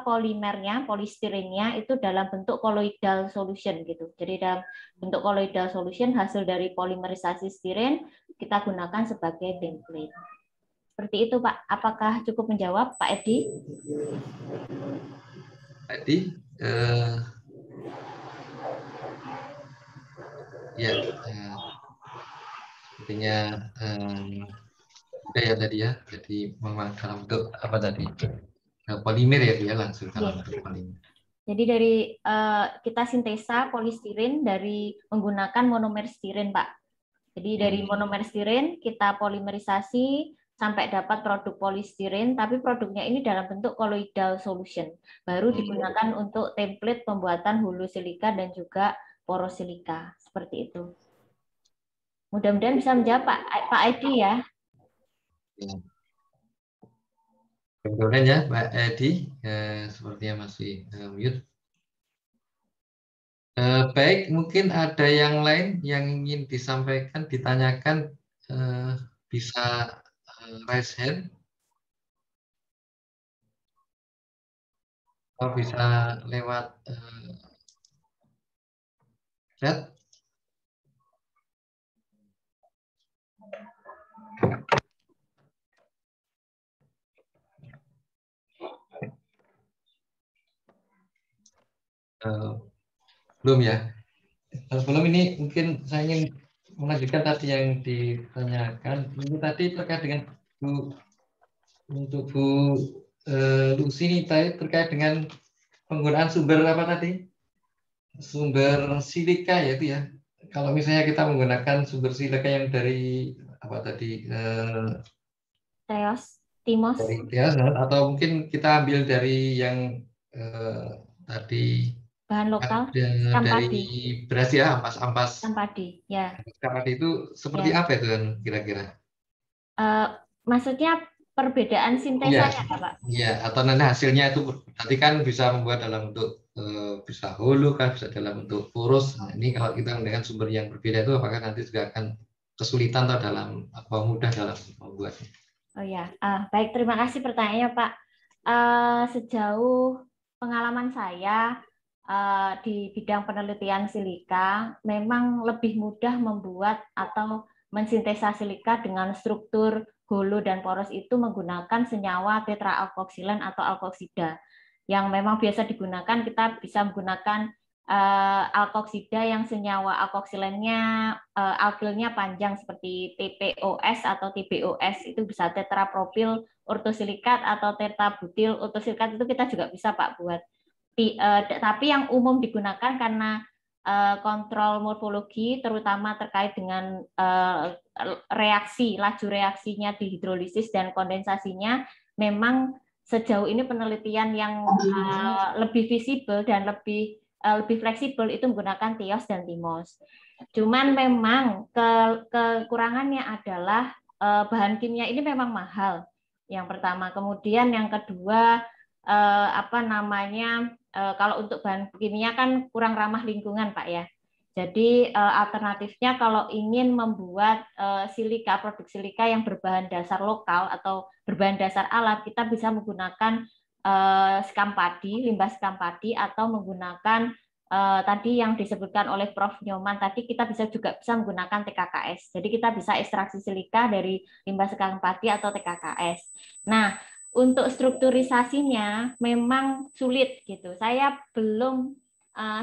Speaker 1: polimernya, polistirennya itu dalam bentuk colloidal solution gitu. Jadi dalam bentuk colloidal solution hasil dari polimerisasi stiren kita gunakan sebagai template. Seperti itu Pak. Apakah cukup menjawab Pak Edi?
Speaker 2: Pak Edi, sepertinya ya tadi ya. Jadi memang dalam bentuk apa tadi? Polimer ya dia langsung dalam bentuk polimer.
Speaker 1: Jadi dari kita sintesa polistiren dari menggunakan monomer stiren Pak. Jadi dari monomer stiren kita polimerisasi sampai dapat produk polistiren, tapi produknya ini dalam bentuk colloidal solution. Baru digunakan untuk template pembuatan hulu silika dan juga poros silika. Seperti itu. Mudah-mudahan bisa menjawab Pak Edi ya.
Speaker 2: Kemudian ya Pak Edi, sepertinya masih mute. Baik, mungkin ada yang lain yang ingin disampaikan, ditanyakan, bisa raise hand, atau bisa lewat chat. Belum ya. Sebelum ini mungkin saya ingin melanjutkan tadi yang ditanyakan. Ini tadi terkait dengan untuk Bu Lucy ini tadi terkait dengan penggunaan sumber apa tadi? Sumber silika ya itu ya. Kalau misalnya kita menggunakan sumber silika yang dari apa tadi?
Speaker 1: Teos, Timos.
Speaker 2: Dari Teos, atau mungkin kita ambil dari yang tadi
Speaker 1: bahan lokal,
Speaker 2: dari beras ya, ampas
Speaker 1: padi ya.
Speaker 2: Padi itu seperti apa itu kan kira-kira?
Speaker 1: Maksudnya perbedaan sintesanya Pak?
Speaker 2: Iya, atau nanti hasilnya itu nanti kan bisa membuat dalam bentuk bisa hulu kan, bisa dalam bentuk poros. Nah, ini kalau kita menggunakan sumber yang berbeda itu apakah nanti juga akan kesulitan atau dalam apa mudah dalam membuatnya?
Speaker 1: Oh ya, baik, terima kasih pertanyaannya Pak. Sejauh pengalaman saya di bidang penelitian silika, memang lebih mudah membuat atau mensintesa silika dengan struktur hulu dan poros itu menggunakan senyawa tetraalkoksilen atau alkoksida. Yang memang biasa digunakan, kita bisa menggunakan alkoksida yang senyawa alkoksilennya alkilnya panjang seperti TPOS atau TBOS, itu bisa tetrapropil ortosilikat atau tetrabutil ortosilikat, itu kita juga bisa Pak buat. Tapi yang umum digunakan karena kontrol morfologi terutama terkait dengan reaksi, laju reaksinya di hidrolisis dan kondensasinya, memang sejauh ini penelitian yang lebih visible dan lebih fleksibel itu menggunakan Teos dan Timos. Cuman memang kekurangannya adalah bahan kimia ini memang mahal. Yang pertama, kemudian yang kedua kalau untuk bahan kimia kan kurang ramah lingkungan Pak ya. Jadi alternatifnya kalau ingin membuat silika, produk silika yang berbahan dasar lokal atau berbahan dasar alat, kita bisa menggunakan sekam padi, limbah sekam padi, atau menggunakan tadi yang disebutkan oleh Prof. Nyoman tadi, kita bisa menggunakan TKKS. Jadi kita bisa ekstraksi silika dari limbah sekam padi atau TKKS. Nah, untuk strukturisasinya memang sulit gitu. Saya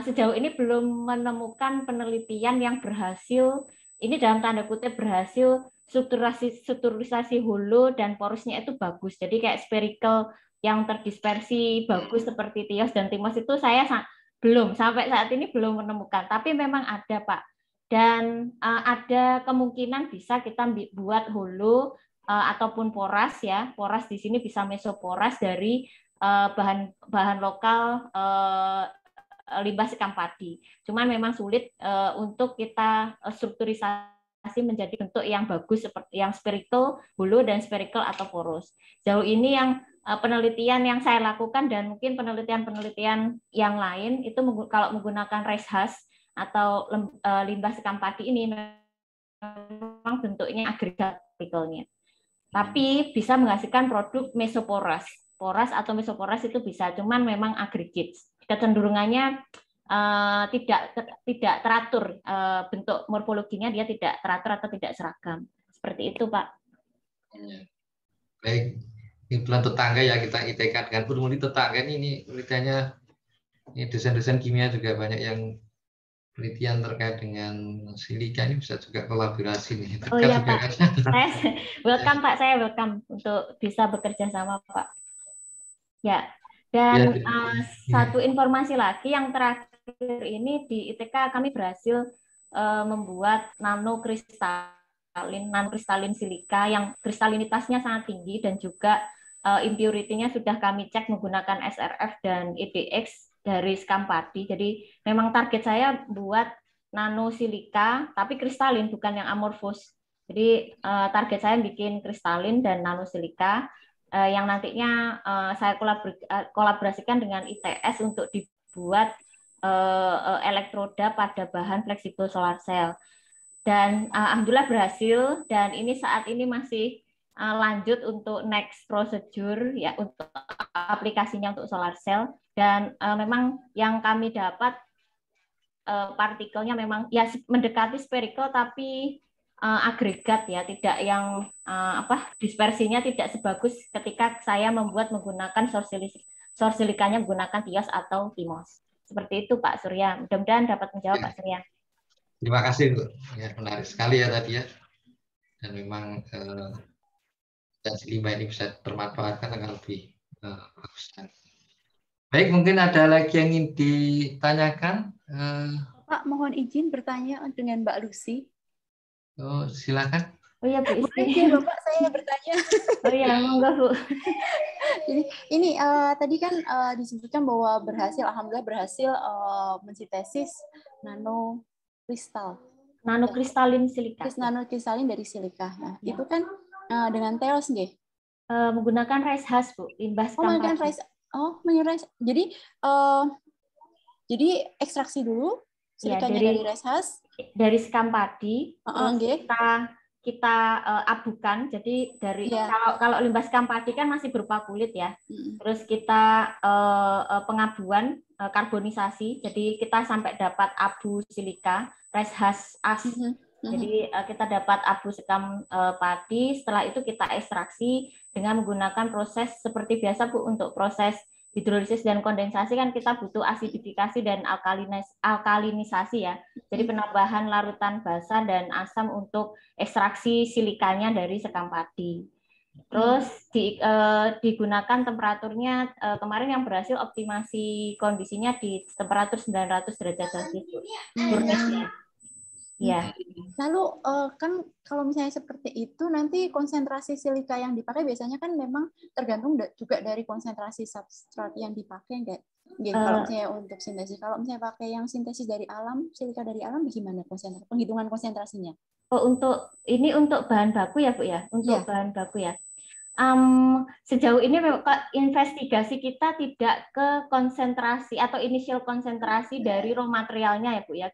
Speaker 1: sejauh ini belum menemukan penelitian yang berhasil, ini dalam tanda kutip berhasil, strukturisasi hulu dan porosnya itu bagus. Jadi kayak spherical yang terdispersi bagus seperti Teos dan Timos itu saya sampai saat ini belum menemukan. Tapi memang ada Pak. Dan ada kemungkinan bisa kita buat hulu ataupun poras ya. Poras di sini bisa mesoporas dari bahan lokal limbah sekam padi. Cuman memang sulit untuk kita strukturisasi menjadi bentuk yang bagus seperti yang spherical hulu dan spherical atau poros. Jauh ini yang penelitian yang saya lakukan dan mungkin penelitian yang lain itu kalau menggunakan rice husk atau limbah sekam padi ini memang bentuknya agregat partikelnya. Tapi bisa menghasilkan produk mesoporas. Poras atau mesoporas itu bisa, cuman memang aggregate. Kecenderungannya tidak teratur, bentuk morfologinya dia tidak teratur atau tidak seragam. Seperti itu, Pak.
Speaker 2: Baik, ini bulan tetangga ya kita ITK dengan Purmuli tetangga ini penelitiannya, ini desain-desain kimia juga banyak yang penelitian terkait dengan silika, ini bisa juga kolaborasi nih.
Speaker 1: Oh iya Pak, saya welcome Pak, saya welcome untuk bisa bekerja sama Pak. Ya, dan satu informasi lagi yang terakhir ini di ITK kami berhasil membuat nanokristalin silika yang kristalinitasnya sangat tinggi dan juga impurity-nya sudah kami cek menggunakan SRF dan EDX dari Skam Padi. Jadi memang target saya buat nanosilika tapi kristalin, bukan yang amorfous. Jadi target saya bikin kristalin dan nanosilika yang nantinya saya kolaborasikan dengan ITS untuk dibuat elektroda pada bahan fleksibel solar cell. Dan alhamdulillah berhasil, dan ini saat ini masih lanjut untuk next procedure ya untuk aplikasinya untuk solar cell. Dan memang yang kami dapat partikelnya memang ya mendekati spherical tapi agregat ya, tidak yang dispersinya tidak sebagus ketika saya menggunakan source silikanya menggunakan TIOS atau TIMOS. Seperti itu Pak Surya. Mudah-mudahan dapat menjawab Pak Surya.
Speaker 2: Terima kasih Bu. Ya, menarik sekali ya tadi ya. Dan memang potensi limbah ini bisa termanfaatkan dengan lebih bagus. Baik, mungkin ada lagi yang ingin ditanyakan.
Speaker 3: Pak, mohon izin bertanya dengan Mbak Lucy.
Speaker 2: Oh, silakan.
Speaker 1: Oh iya Bu Isti.
Speaker 3: Boleh ya Bapak saya bertanya.
Speaker 1: Oh iya, monggo Bu.
Speaker 3: Jadi ini tadi kan disebutkan bahwa alhamdulillah berhasil mensintesis
Speaker 1: Nanokristalin silika.
Speaker 3: Nanokristalin dari silika. Nah, itu kan dengan TIOS nggih?
Speaker 1: Menggunakan rice husk Bu, limbah Skam Padi.
Speaker 3: Jadi ekstraksi dulu silikanya dari rice husk.
Speaker 1: Dari Skam Padi, kita abukan. Jadi kalau limbah Skam Padi kan masih berupa kulit ya. Terus kita pengabuan karbonisasi. Jadi kita sampai dapat abu silika, rice husk as. Jadi kita dapat abu Skam Padi. Setelah itu kita ekstraksi dengan menggunakan proses seperti biasa Bu, untuk proses hidrolisis dan kondensasi kan kita butuh asidifikasi dan alkalinisasi ya. Jadi penambahan larutan basa dan asam untuk ekstraksi silikanya dari Skam Padi. Terus digunakan temperaturnya kemarin yang berhasil optimasi kondisinya di temperatur 900 derajat Celcius. Ya.
Speaker 3: Lalu kan kalau misalnya seperti itu nanti konsentrasi silika yang dipakai biasanya kan memang tergantung juga dari konsentrasi substrat yang dipakai enggak? Kalau misalnya untuk sintesis, kalau misalnya pakai yang sintesis dari alam, silika dari alam bagaimana penghitungan konsentrasinya?
Speaker 1: Oh, untuk bahan baku ya Bu ya, untuk bahan baku ya. Sejauh ini investigasi kita tidak ke konsentrasi atau initial konsentrasi dari raw materialnya ya Bu ya.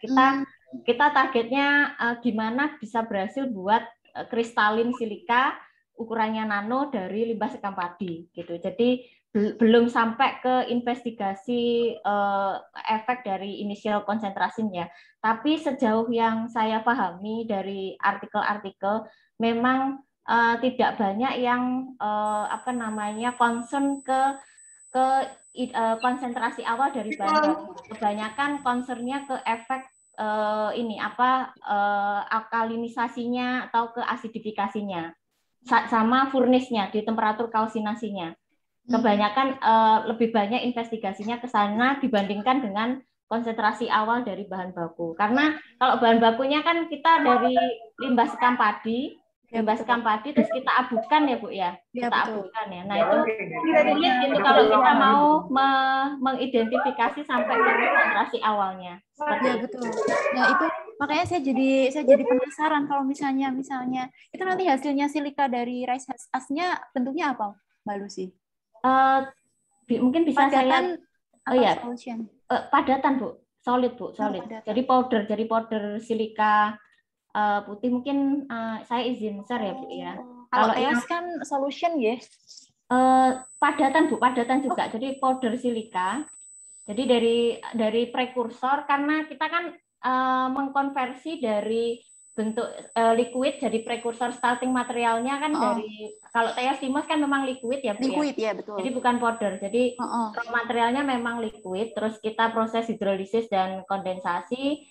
Speaker 1: Kita targetnya gimana bisa berhasil buat kristalin silika ukurannya nano dari limbah Skam Padi gitu. Jadi belum sampai ke investigasi efek dari initial konsentrasinya. Tapi sejauh yang saya pahami dari artikel-artikel memang tidak banyak yang concern ke konsentrasi awal dari bahan baku. Kebanyakan concernnya ke efek alkalinisasinya atau ke asidifikasinya, sama furnace-nya di temperatur kalsinasinya. Kebanyakan lebih banyak investigasinya ke sana dibandingkan dengan konsentrasi awal dari bahan baku. Karena kalau bahan bakunya kan kita dari limbah Skam Padi, terus kita abukan ya Bu ya, abukan ya. Nah itu sulit gitu kalau kita mau mengidentifikasi sampai ke konsentrasi awalnya.
Speaker 3: Ya betul. Nah itu makanya saya jadi penasaran kalau misalnya itu nanti hasilnya silika dari rice husk-nya bentuknya apa, Mbak Lucy?
Speaker 1: Mungkin bisa
Speaker 3: padatan,
Speaker 1: saya padatan Bu, solid. Jadi powder silika putih mungkin saya izin share ya Bu ya.
Speaker 3: Kalau TIOS kan solution ya.
Speaker 1: Padatan Bu, padatan juga. Jadi powder silika. Jadi dari prekursor, karena kita kan mengkonversi dari bentuk liquid jadi prekursor starting materialnya kan dari kalau TIOS TIMOS kan memang liquid ya Bu.
Speaker 3: Liquid ya betul.
Speaker 1: Jadi bukan powder. Jadi raw materialnya memang liquid, terus kita proses hidrolisis dan kondensasi.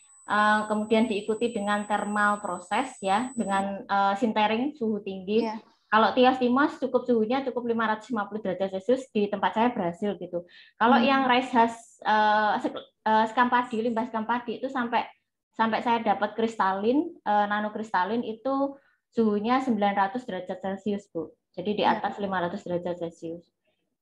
Speaker 1: Kemudian diikuti dengan thermal proses ya, dengan sintering suhu tinggi. Kalau TIOS TIMOS suhunya cukup 550 derajat Celcius, di tempat saya berhasil gitu. Kalau yang rice husk Skam Padi, limbah Skam Padi itu sampai sampai saya dapat kristalin, nanokristalin itu suhunya 900 derajat Celcius, Bu. Jadi di atas 500 derajat Celcius.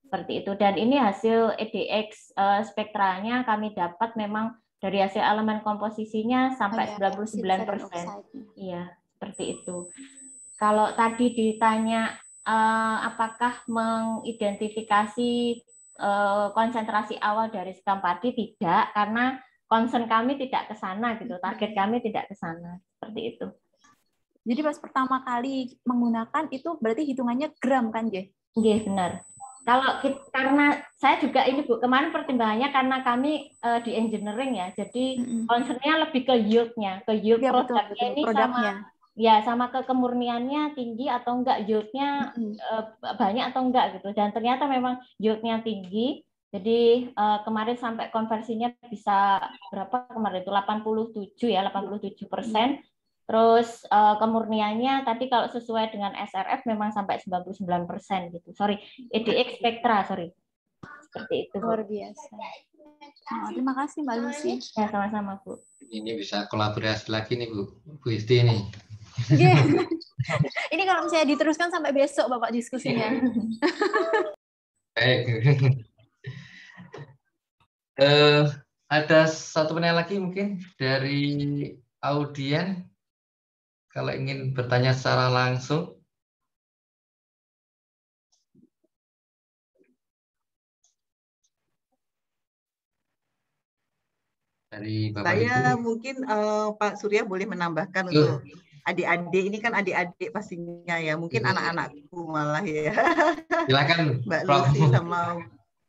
Speaker 1: Seperti itu. Dan ini hasil EDX spektranya kami dapat memang dari hasil elemen komposisinya sampai 99%. Iya, seperti itu. Kalau tadi ditanya apakah mengidentifikasi konsentrasi awal dari sekam padi, tidak, karena concern kami tidak ke sana gitu, target kami tidak ke sana. Seperti itu.
Speaker 3: Jadi pas pertama kali menggunakan itu berarti hitungannya gram kan, Jeh?
Speaker 1: Iya, benar. Karena saya juga ini Bu, kemarin pertimbangannya karena kami di engineering ya, jadi concernnya lebih ke yield-nya, ke yield
Speaker 3: ya,
Speaker 1: produknya ini sama ke kemurniannya tinggi atau enggak, yield-nya banyak atau enggak gitu. Dan ternyata memang yield-nya tinggi. Jadi kemarin sampai konversinya bisa berapa kemarin itu 87%. Terus kemurniannya tadi kalau sesuai dengan SRF memang sampai 99% gitu. EDX spektra, seperti itu.
Speaker 3: Luar biasa. Terima kasih Mbak Lucy.
Speaker 1: Ya, sama-sama Bu.
Speaker 2: Ini bisa kolaborasi lagi nih Bu Isti nih.
Speaker 3: Ini kalau misalnya diteruskan sampai besok Bapak diskusinya.
Speaker 2: Baik. Ada satu pertanyaan lagi mungkin dari audien. Kalau ingin bertanya secara langsung. Dari Bapak
Speaker 5: Saya
Speaker 2: Ibu.
Speaker 5: mungkin Pak Surya boleh menambahkan untuk adik-adik, ini kan adik-adik pastinya ya, mungkin anak-anakku malah ya.
Speaker 2: Silakan
Speaker 5: Mbak Lucy sama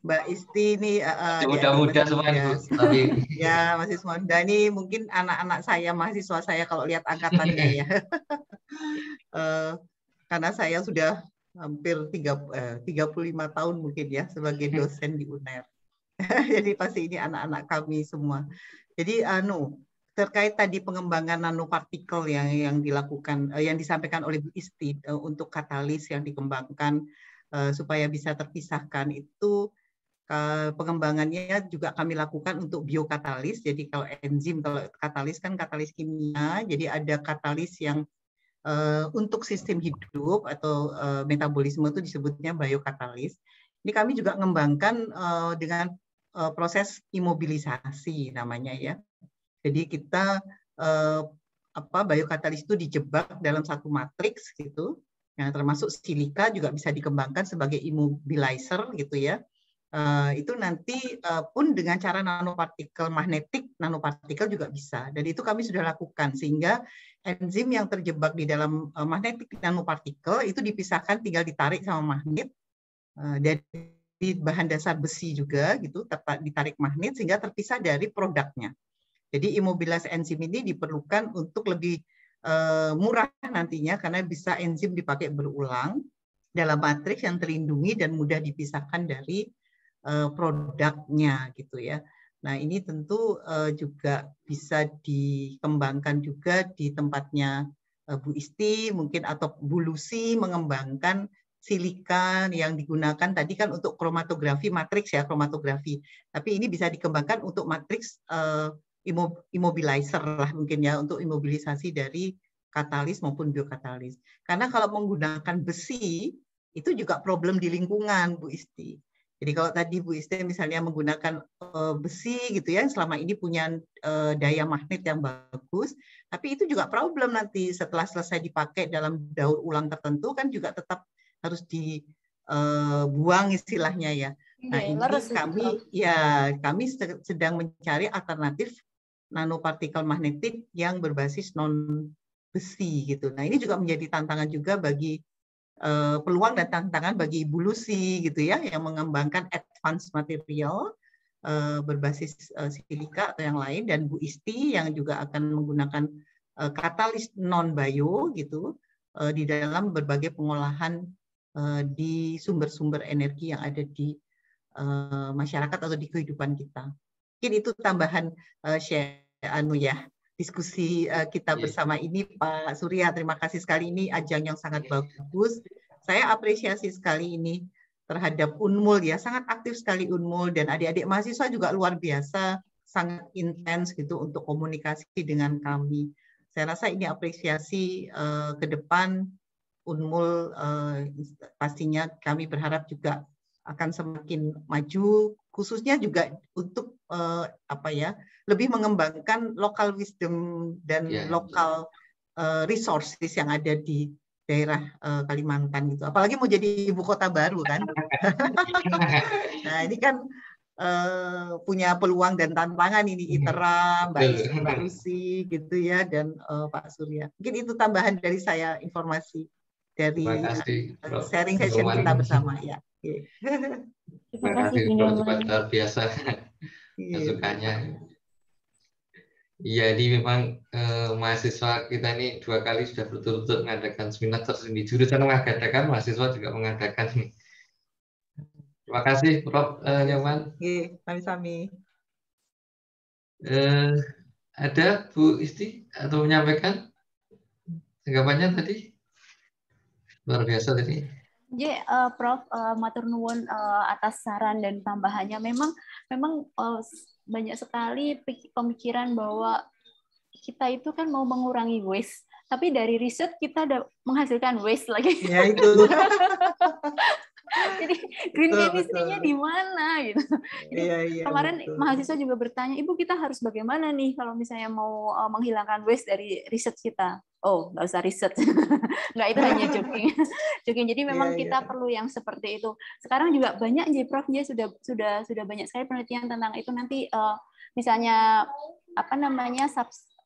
Speaker 5: Mbak Isti ini
Speaker 2: muda-muda semua tapi
Speaker 5: ya masih muda ini, mungkin anak-anak saya, mahasiswa saya kalau lihat angkatannya ya. Karena saya sudah hampir 35 tahun mungkin ya sebagai dosen di UNER. Jadi pasti ini anak-anak kami semua. Jadi terkait tadi pengembangan nanopartikel yang dilakukan, yang disampaikan oleh Bu Isti untuk katalis yang dikembangkan supaya bisa terpisahkan, itu pengembangannya juga kami lakukan untuk biokatalis. Jadi kalau enzim, kalau katalis kan katalis kimia, jadi ada katalis yang untuk sistem hidup atau metabolisme itu disebutnya biokatalis. Ini kami juga mengembangkan dengan proses imobilisasi namanya ya. Jadi kita biokatalis itu dijebak dalam satu matriks gitu. Yang termasuk silika juga bisa dikembangkan sebagai immobilizer gitu ya. Itu nanti pun dengan cara nanopartikel magnetik, nanopartikel juga bisa. Dan itu kami sudah lakukan sehingga enzim yang terjebak di dalam magnetik nanopartikel itu dipisahkan, tinggal ditarik sama magnet dari bahan dasar besi juga gitu, ditarik magnet sehingga terpisah dari produknya. Jadi immobilase enzim ini diperlukan untuk lebih murah nantinya karena bisa enzim dipakai berulang dalam matriks yang terlindungi dan mudah dipisahkan dari produknya gitu ya. Nah ini tentu juga bisa dikembangkan juga di tempatnya Bu Isti mungkin, atau Bu Lucy mengembangkan silika yang digunakan tadi kan untuk kromatografi matriks ya, kromatografi. Tapi ini bisa dikembangkan untuk matriks immobilizer lah mungkin ya, untuk imobilisasi dari katalis maupun biokatalis. Karena kalau menggunakan besi itu juga problem di lingkungan Bu Isti. Jadi kalau tadi Bu Isti misalnya menggunakan besi gitu ya, selama ini punya daya magnet yang bagus, tapi itu juga problem nanti setelah selesai dipakai dalam daur ulang tertentu kan juga tetap harus dibuang istilahnya ya. Nah ini kami sedang mencari alternatif nanopartikel magnetik yang berbasis non besi gitu. Nah ini juga menjadi tantangan juga bagi peluang dan tantangan bagi Ibu Lucy gitu ya, yang mengembangkan advanced material berbasis silika atau yang lain, dan Bu Isti yang juga akan menggunakan katalis non bio gitu di dalam berbagai pengolahan di sumber-sumber energi yang ada di masyarakat atau di kehidupan kita. Mungkin itu tambahan diskusi kita bersama ini Pak Surya. Terima kasih sekali, ini ajang yang sangat bagus. Saya apresiasi sekali ini terhadap Unmul ya, sangat aktif sekali Unmul, dan adik-adik mahasiswa juga luar biasa sangat intens gitu untuk komunikasi dengan kami. Saya rasa ini apresiasi ke depan Unmul, pastinya kami berharap juga akan semakin maju, khususnya juga untuk lebih mengembangkan local wisdom dan local resources yang ada di daerah Kalimantan gitu. Apalagi mau jadi ibu kota baru kan. Nah ini kan punya peluang dan tantangan ini ITERA, Mbak Lucy gitu ya, dan Pak Surya. Mungkin itu tambahan dari saya, informasi dari sharing session kita bersama ya.
Speaker 2: Terima kasih Prof. Luar biasa masukannya. Iya, ini memang mahasiswa kita ini 2 kali sudah berturut-turut mengadakan seminar tersendiri. Jurusan mengadakan, mahasiswa juga mengadakan. Terima kasih Prof. Nyoman.
Speaker 5: Sami-sami.
Speaker 2: Ada Bu Isti atau menyampaikan tanggapannya tadi? Luar biasa tadi.
Speaker 3: Prof, matur nuwun atas saran dan tambahannya. Memang banyak sekali pemikiran bahwa kita itu kan mau mengurangi waste, tapi dari riset kita ada menghasilkan waste lagi.
Speaker 5: Ya itu.
Speaker 3: Jadi green chemistry-nya di mana gitu. Jadi kemarin
Speaker 5: betul.
Speaker 3: Mahasiswa juga bertanya, Ibu kita harus bagaimana nih kalau misalnya mau menghilangkan waste dari riset kita? Oh, nggak usah riset. Nggak, itu hanya joking. Jadi memang kita perlu yang seperti itu. Sekarang juga banyak Prof, sudah banyak sekali penelitian tentang itu. Nanti misalnya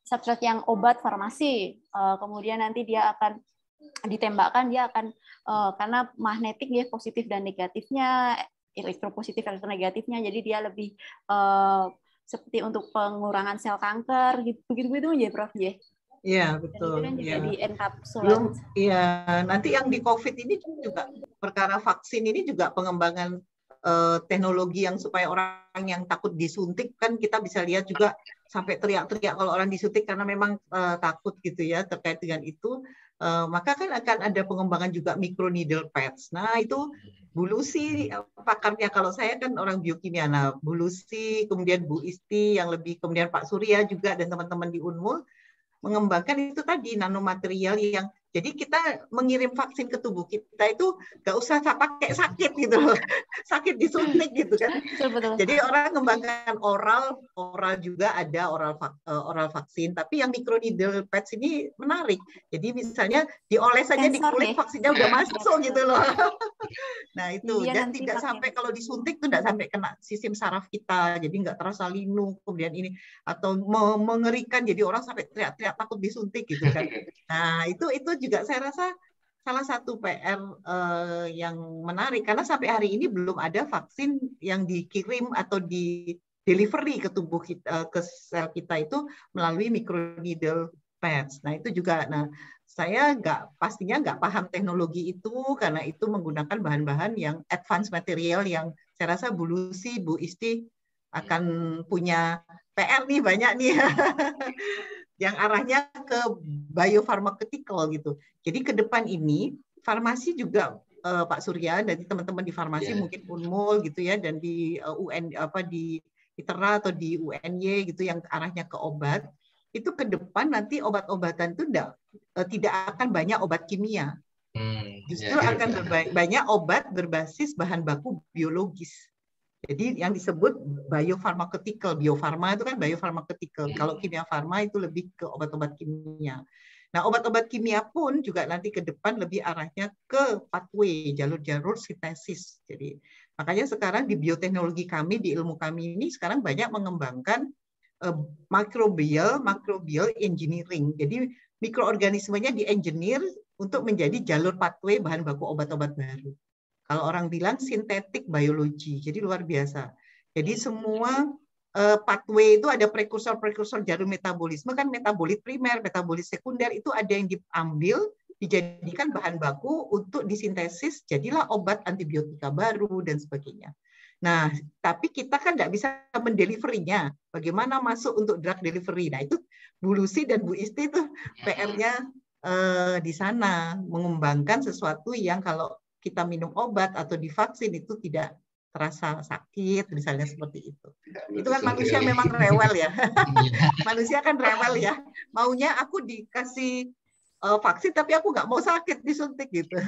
Speaker 3: substrat yang obat farmasi, kemudian nanti dia akan ditembakkan, dia akan karena magnetik ya, positif dan negatifnya, elektropositif elektronegatifnya, jadi dia lebih seperti untuk pengurangan sel kanker gitu, begitu ya Prof ya.
Speaker 5: Iya betul.
Speaker 3: Dan juga di enkapsulat.
Speaker 5: Belum, iya nanti yang di COVID ini juga perkara vaksin ini juga pengembangan teknologi yang supaya orang yang takut disuntik, kan kita bisa lihat juga sampai teriak-teriak kalau orang disuntik karena memang takut gitu ya terkait dengan itu. Maka kan akan ada pengembangan juga microneedle pads. Nah itu Bu Lucy pakarnya, kalau saya kan orang biokimia. Nah Bu Lucy, kemudian Bu Isti yang lebih, kemudian Pak Surya juga dan teman-teman di Unmul mengembangkan itu tadi nanomaterial yang jadi kita mengirim vaksin ke tubuh kita itu nggak usah pakai sakit gitu loh, sakit disuntik gitu kan.
Speaker 3: Betul.
Speaker 5: Jadi orang mengembangkan oral juga ada oral vaksin, tapi yang microneedle pads ini menarik. Jadi misalnya dioles saja di kulit vaksinnya udah masuk gitu loh. Nah itu dan tidak sampai kalau disuntik tuh tidak sampai kena sistem saraf kita, jadi nggak terasa linu kemudian ini atau mengerikan jadi orang sampai teriak-teriak takut disuntik gitu kan. Nah itu juga saya rasa salah satu PR yang menarik karena sampai hari ini belum ada vaksin yang dikirim atau di delivery ke tubuh kita, ke sel kita itu melalui microneedle pads. Nah itu juga, nah saya pastinya nggak paham teknologi itu karena itu menggunakan bahan-bahan yang advanced material yang saya rasa Bu Lucy, Bu Isti akan punya PR nih banyak nih. Yang arahnya ke biopharmaceutical gitu. Jadi ke depan ini farmasi juga Pak Surya dari teman-teman di farmasi mungkin Unmul gitu ya, dan di UN di ITERA atau di UNY gitu yang arahnya ke obat, itu ke depan nanti obat-obatan itu tidak akan banyak obat kimia. Justru akan banyak obat berbasis bahan baku biologis. Jadi yang disebut biopharmaceutical, biofarma itu kan biopharmaceutical. Kalau kimia farma itu lebih ke obat-obat kimia. Nah, obat-obat kimia pun juga nanti ke depan lebih arahnya ke pathway, jalur-jalur sintesis. Jadi makanya sekarang di bioteknologi kami, di ilmu kami ini sekarang banyak mengembangkan microbial engineering. Jadi mikroorganismenya di-engineer untuk menjadi jalur pathway bahan baku obat-obat baru. Kalau orang bilang sintetik biologi, jadi luar biasa. Jadi semua pathway itu ada prekursor-prekursor jarum metabolisme, kan metabolit primer, metabolit sekunder, itu ada yang diambil, dijadikan bahan baku untuk disintesis, jadilah obat antibiotika baru, dan sebagainya. Nah, tapi kita kan nggak bisa mendeliverinya. Bagaimana masuk untuk drug delivery? Nah, itu Bu Lucy dan Bu Isti itu PR-nya di sana, mengembangkan sesuatu yang kalau kita minum obat atau divaksin itu tidak terasa sakit, misalnya seperti itu. Itu kan manusia memang rewel ya. Manusia kan rewel ya. Maunya aku dikasih vaksin tapi aku nggak mau sakit disuntik gitu.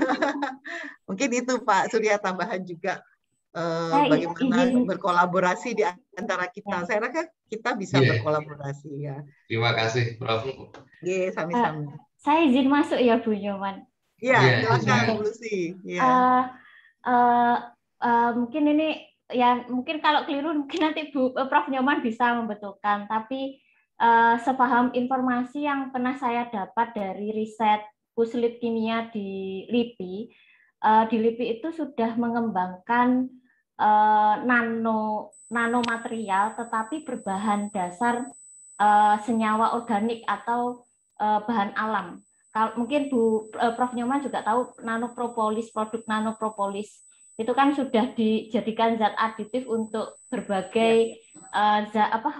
Speaker 5: Mungkin itu Pak Surya tambahan juga bagaimana berkolaborasi di antara kita. Saya rasa kita bisa berkolaborasi ya.
Speaker 2: Terima kasih Prof.
Speaker 5: Iya, sami-sami.
Speaker 1: Saya izin masuk ya Bu Nyoman.
Speaker 5: Iya, silakan Bu Lucy.
Speaker 1: Mungkin ini ya mungkin kalau keliru mungkin nanti Prof Nyoman bisa membetulkan, tapi sepaham informasi yang pernah saya dapat dari riset Puslit Kimia di LIPI itu sudah mengembangkan nanomaterial tetapi berbahan dasar senyawa organik atau bahan alam. Kalau mungkin Prof Nyoman juga tahu nanopropolis, produk nanopropolis itu kan sudah dijadikan zat aditif untuk berbagai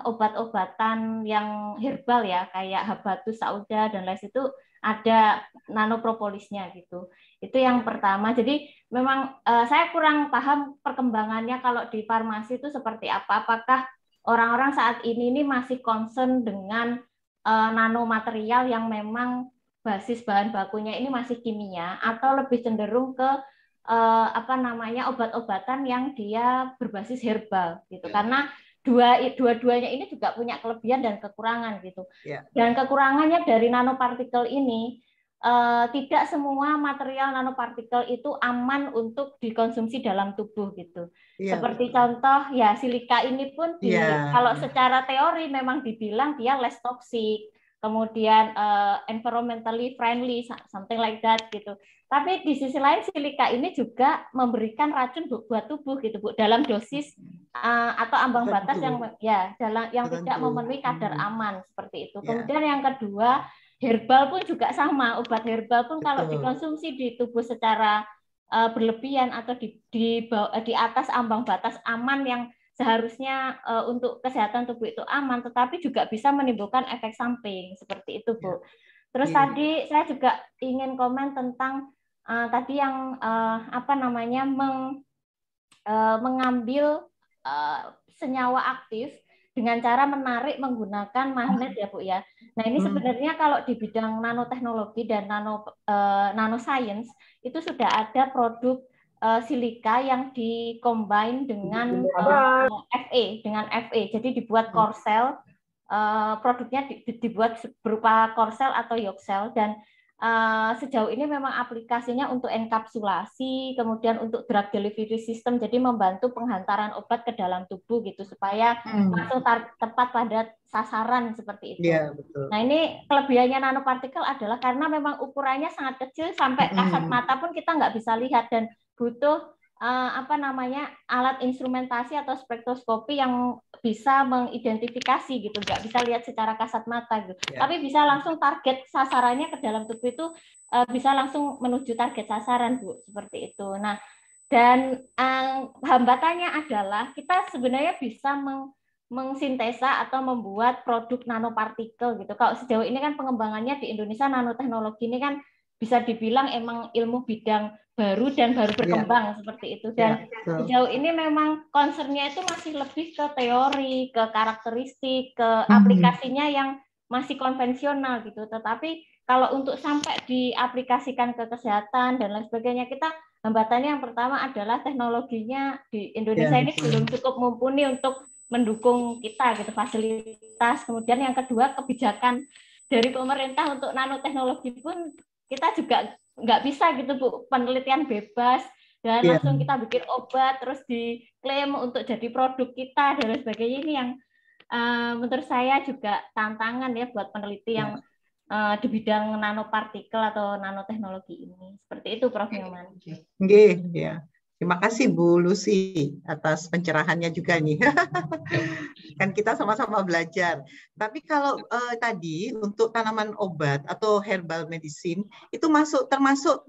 Speaker 1: obat-obatan yang herbal ya, kayak habatus sauda dan lain itu ada nanopropolisnya gitu. Itu yang pertama. Jadi memang saya kurang paham perkembangannya kalau di farmasi itu seperti apa. Apakah orang-orang saat ini masih concern dengan nanomaterial yang memang basis bahan bakunya ini masih kimia, atau lebih cenderung ke obat-obatan yang dia berbasis herbal gitu. Karena dua-duanya ini juga punya kelebihan dan kekurangan gitu. Dan kekurangannya dari nanopartikel ini, tidak semua material nanopartikel itu aman untuk dikonsumsi dalam tubuh gitu. Seperti contoh ya silika ini pun kalau secara teori memang dibilang dia less toxic, kemudian environmentally friendly, something like that gitu. Tapi di sisi lain silika ini juga memberikan racun buat tubuh gitu Bu, dalam dosis atau ambang batas yang tidak memenuhi kadar aman seperti itu. Kemudian yang kedua, herbal pun juga sama. Obat herbal pun kalau dikonsumsi di tubuh secara berlebihan atau di atas ambang batas aman yang seharusnya untuk kesehatan tubuh itu aman, tetapi juga bisa menimbulkan efek samping seperti itu Bu. Terus tadi saya juga ingin komen tentang tadi yang mengambil senyawa aktif dengan cara menarik menggunakan magnet ya Bu ya. Nah ini sebenarnya kalau di bidang nanoteknologi dan nanoscience itu sudah ada produk silika yang dikombin dengan Fe, jadi dibuat korsel, produknya dibuat berupa korsel atau yoksel, dan sejauh ini memang aplikasinya untuk enkapsulasi, kemudian untuk drug delivery system, jadi membantu penghantaran obat ke dalam tubuh gitu supaya langsung tepat pada sasaran seperti itu.
Speaker 5: Betul.
Speaker 1: Nah ini kelebihannya nanopartikel adalah karena memang ukurannya sangat kecil sampai kasat mata pun kita nggak bisa lihat dan butuh alat instrumentasi atau spektroskopi yang bisa mengidentifikasi gitu, nggak bisa lihat secara kasat mata gitu. Tapi bisa langsung target sasarannya ke dalam tubuh itu, bisa langsung menuju target sasaran Bu, seperti itu. Nah dan hambatannya adalah kita sebenarnya bisa mengsintesa atau membuat produk nanopartikel gitu. Kalau sejauh ini kan pengembangannya di Indonesia nanoteknologi ini kan bisa dibilang emang ilmu bidang baru dan baru berkembang seperti itu. Dan sejauh ini memang concernnya itu masih lebih ke teori, ke karakteristik, ke aplikasinya yang masih konvensional gitu. Tetapi kalau untuk sampai diaplikasikan ke kesehatan dan lain sebagainya, kita hambatannya yang pertama adalah teknologinya di Indonesia ini belum cukup mumpuni untuk mendukung kita gitu, fasilitas. Kemudian yang kedua, kebijakan dari pemerintah untuk nanoteknologi pun kita juga nggak bisa gitu Bu, penelitian bebas dan langsung kita bikin obat terus diklaim untuk jadi produk kita dan lain sebagainya. Ini yang menurut saya juga tantangan ya buat peneliti yang di bidang nanopartikel atau nanoteknologi ini. Seperti itu Prof Nyoman.
Speaker 5: Terima kasih Bu Lucy atas pencerahannya juga nih. Kan kita sama-sama belajar. Tapi kalau tadi untuk tanaman obat atau herbal medicine itu termasuk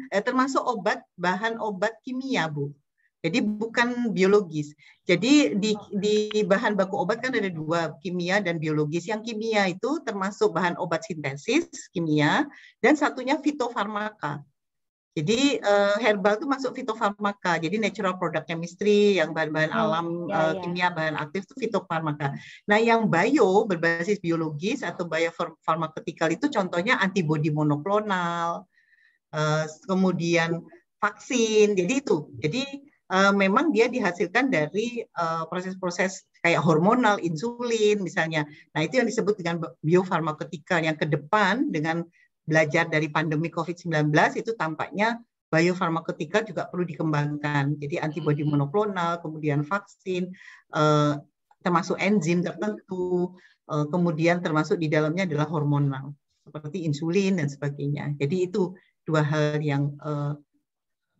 Speaker 5: termasuk obat, bahan obat kimia Bu. Jadi bukan biologis. Jadi di bahan baku obat kan ada dua, kimia dan biologis. Yang kimia itu termasuk bahan obat sintesis kimia dan satunya fitofarmaka. Jadi herbal itu masuk fitofarmaka, jadi natural product chemistry yang bahan-bahan alam, kimia, bahan aktif itu fitofarmaka. Nah, yang bio berbasis biologis atau biofarmakeutikal itu contohnya antibodi monoklonal, kemudian vaksin. Jadi itu. Jadi memang dia dihasilkan dari proses-proses kayak hormonal, insulin misalnya. Nah, itu yang disebut dengan biofarmakeutikal yang ke depan dengan belajar dari pandemi COVID-19 itu tampaknya biofarmakeutikal juga perlu dikembangkan. Jadi antibodi monoklonal, kemudian vaksin, termasuk enzim tertentu, kemudian termasuk di dalamnya adalah hormonal seperti insulin dan sebagainya. Jadi itu dua hal yang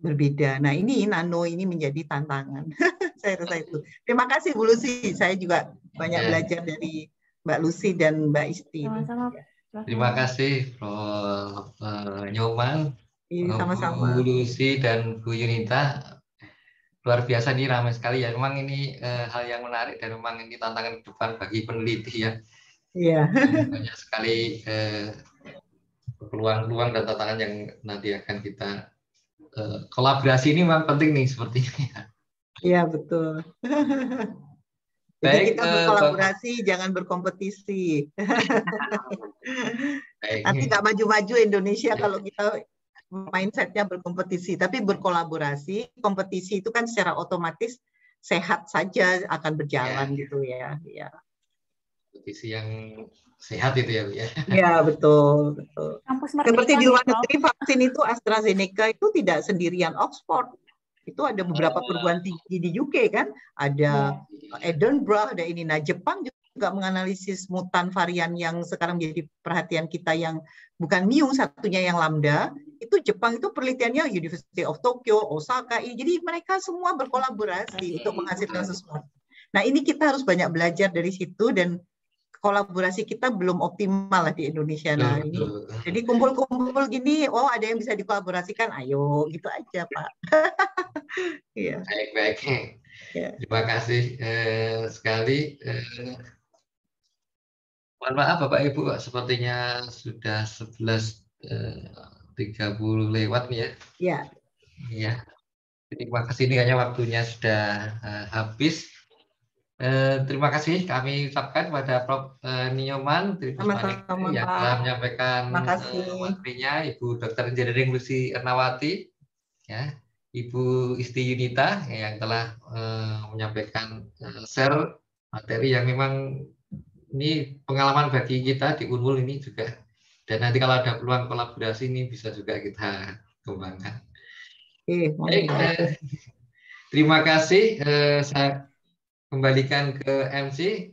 Speaker 5: berbeda. Nah, ini nano ini menjadi tantangan. Saya rasa itu. Terima kasih Bu Lucy. Saya juga banyak belajar dari Mbak Lucy dan Mbak Isti.
Speaker 1: Sama-sama.
Speaker 2: Terima kasih Prof. Nyoman,
Speaker 5: sama-sama.
Speaker 2: Bu Lucy dan Bu Yunita. Luar biasa nih, ramai sekali ya. Memang ini hal yang menarik dan memang ini tantangan ke depan bagi peneliti ya.
Speaker 5: Iya.
Speaker 2: Banyak sekali peluang-peluang dan tantangan yang nanti akan kita kolaborasi ini memang penting nih sepertinya.
Speaker 5: Iya, betul. Jadi kita berkolaborasi, jangan berkompetisi. Nanti nggak maju-maju Indonesia kalau kita mindsetnya berkompetisi, tapi berkolaborasi. Kompetisi itu kan secara otomatis sehat saja akan berjalan gitu ya.
Speaker 2: Kompetisi yang sehat itu ya, Bu ya.
Speaker 5: Iya, betul, betul. Seperti di luar negeri vaksin itu AstraZeneca itu tidak sendirian Oxford. Itu ada beberapa perguruan tinggi di UK kan, ada Edinburgh, ada ini. Nah, Jepang juga menganalisis mutan varian yang sekarang menjadi perhatian kita yang bukan Mu, satunya yang Lambda. Itu Jepang itu penelitiannya University of Tokyo, Osaka. Jadi mereka semua berkolaborasi untuk menghasilkan sesuatu. Nah, ini kita harus banyak belajar dari situ dan kolaborasi kita belum optimal lah di Indonesia. Nah, ini jadi kumpul-kumpul gini, oh ada yang bisa dikolaborasikan, ayo gitu aja Pak. Iya.
Speaker 2: Baik. Terima kasih sekali. Mohon maaf Bapak Ibu, sepertinya sudah 11.30 lewat nih ya.
Speaker 5: Iya.
Speaker 2: Iya. Terima kasih, ini kayaknya waktunya sudah habis. Terima kasih kami ucapkan kepada Prof. Nyoman Tribusmaneke yang telah menyampaikan materinya, Ibu Dr. Engineering Lucy Ernawati, ya, Ibu Isti Yunita yang telah menyampaikan share materi yang memang ini pengalaman bagi kita di Unmul ini juga, dan nanti kalau ada peluang kolaborasi ini bisa juga kita kembangkan. Terima kasih. Saya kembalikan ke MC.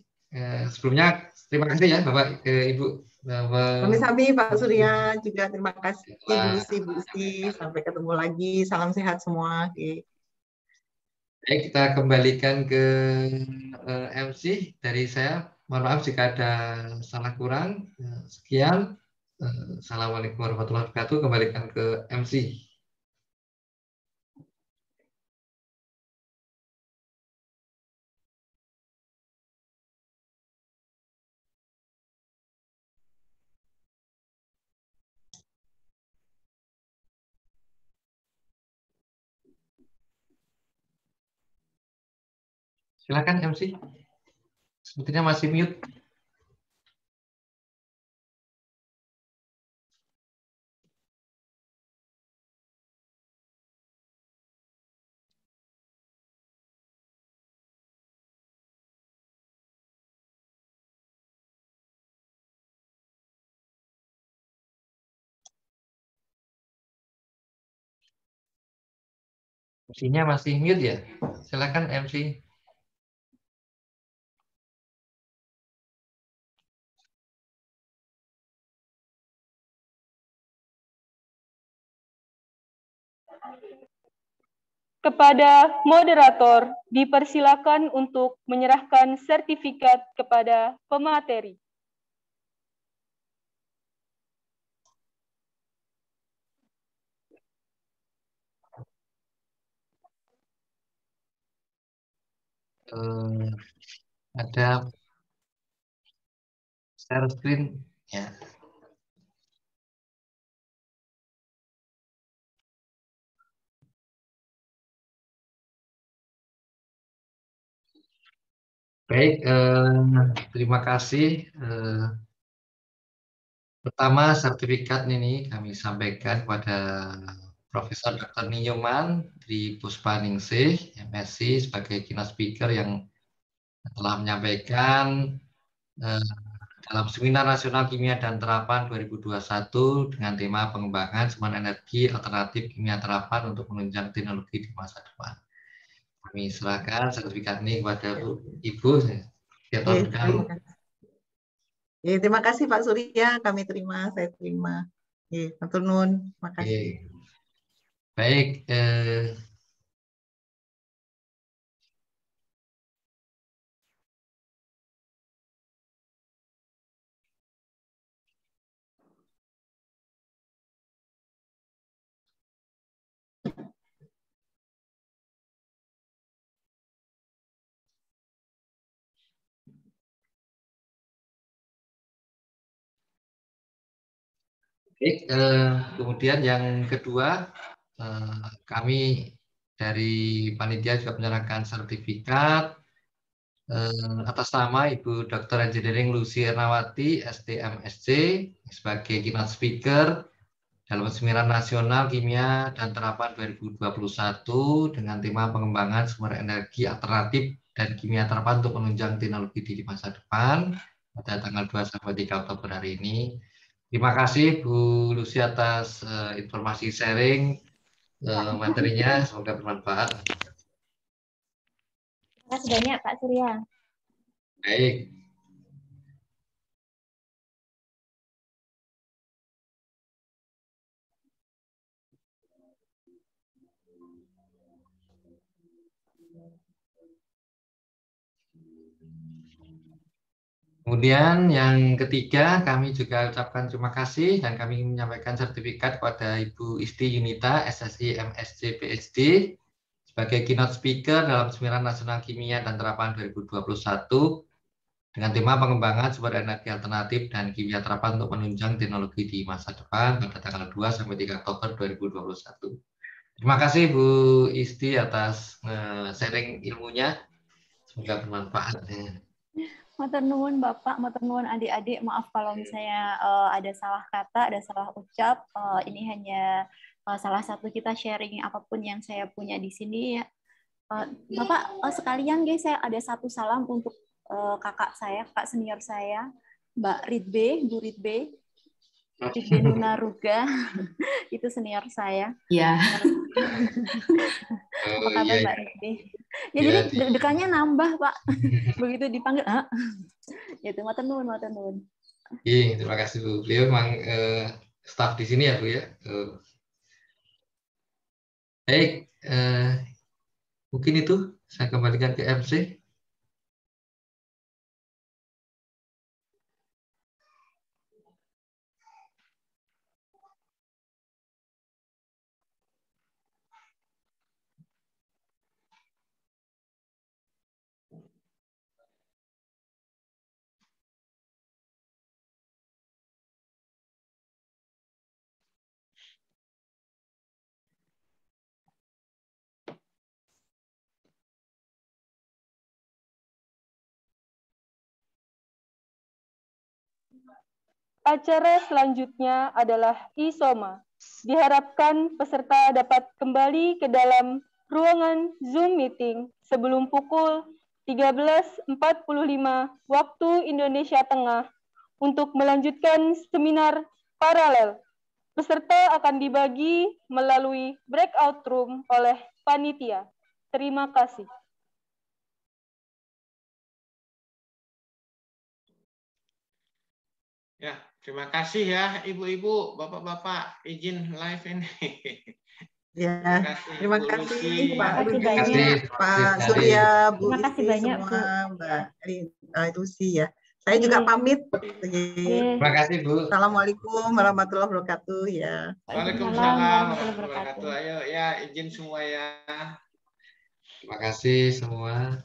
Speaker 2: Sebelumnya terima kasih ya Bapak Ibu.
Speaker 5: Kami Pak Surya juga terima kasih Bu Lucy. Sampai ketemu lagi. Salam sehat semua.
Speaker 2: Baik, kita kembalikan ke MC dari saya. Mohon maaf jika ada salah kurang. Sekian. Assalamualaikum warahmatullahi wabarakatuh. Kembalikan ke MC. Silakan MC. Sepertinya masih mute. MC-nya masih mute ya. Silakan MC.
Speaker 6: Kepada moderator, dipersilakan untuk menyerahkan sertifikat kepada pemateri.
Speaker 2: Ada share screen ya. Baik, terima kasih. Pertama, sertifikat ini kami sampaikan kepada Profesor Dr. Nyoman di Puspaningsih, MSc, sebagai keynote speaker yang telah menyampaikan dalam Seminar Nasional Kimia dan Terapan 2021 dengan tema pengembangan sumber energi alternatif kimia terapan untuk menunjang teknologi di masa depan. Kami serahkan sertifikat ini kepada Ibu.
Speaker 5: Terima kasih Pak Surya, kami terima, saya terima. Matur nuwun, terima kasih.
Speaker 2: Baik, kemudian yang kedua, kami dari panitia juga menyerahkan sertifikat atas nama Ibu Dr. Engineering Lucy Ernawati, STMSC, sebagai keynote speaker dalam Seminar Nasional Kimia dan Terapan 2021 dengan tema pengembangan sumber energi alternatif dan kimia terapan untuk menunjang teknologi di masa depan pada tanggal 2 sampai 3 Oktober hari ini. Terima kasih Bu Lucy atas informasi sharing materinya, semoga bermanfaat.
Speaker 1: Terima kasih banyak Pak Surya.
Speaker 2: Baik. Kemudian yang ketiga, kami juga ucapkan terima kasih dan kami menyampaikan sertifikat kepada Ibu Isti Yunita, SSI MSc PhD, sebagai keynote speaker dalam Seminar Nasional Kimia dan Terapan 2021 dengan tema pengembangan sumber energi alternatif dan kimia terapan untuk menunjang teknologi di masa depan pada tanggal 2 sampai 3 Oktober 2021. Terima kasih Bu Isti atas sharing ilmunya. Semoga bermanfaat.
Speaker 3: Matur nuwun Bapak, matur nuwun adik-adik. Maaf kalau misalnya ada salah kata, ada salah ucap. Ini hanya salah satu kita sharing apapun yang saya punya di sini. Bapak, sekalian guys, saya ada satu salam untuk kakak saya, kakak senior saya, Mbak Ridbe, Bu Ridbe. Ridbe Nunaruga, itu senior saya.
Speaker 7: Iya.
Speaker 3: Apa kabar Mbak Ridbe? Ya, jadi deg-degannya nambah Pak, begitu dipanggil. Ya itu matur nuwun, matur nuwun.
Speaker 2: Iya, terima kasih Bu. Beliau memang staf di sini ya Bu ya. Baik, mungkin itu saya kembalikan ke MC.
Speaker 6: Acara selanjutnya adalah ISOMA. Diharapkan peserta dapat kembali ke dalam ruangan Zoom meeting sebelum pukul 13.45 waktu Indonesia Tengah untuk melanjutkan seminar paralel. Peserta akan dibagi melalui breakout room oleh panitia. Terima kasih.
Speaker 4: Ya, terima kasih ya Ibu-ibu, Bapak-bapak, izin live ini.
Speaker 5: Ya, terima kasih Pak Rudi,
Speaker 1: Pak
Speaker 5: Surya, Bu
Speaker 1: terima kasih
Speaker 5: Isti,
Speaker 1: banyak
Speaker 5: semua,
Speaker 1: Bu.
Speaker 5: Mbak Lucy ya. Saya juga pamit.
Speaker 2: Terima kasih Bu.
Speaker 5: Assalamualaikum warahmatullahi wabarakatuh ya.
Speaker 4: Waalaikumsalam warahmatullahi wabarakatuh. Ayo ya izin semua ya.
Speaker 2: Terima kasih semua.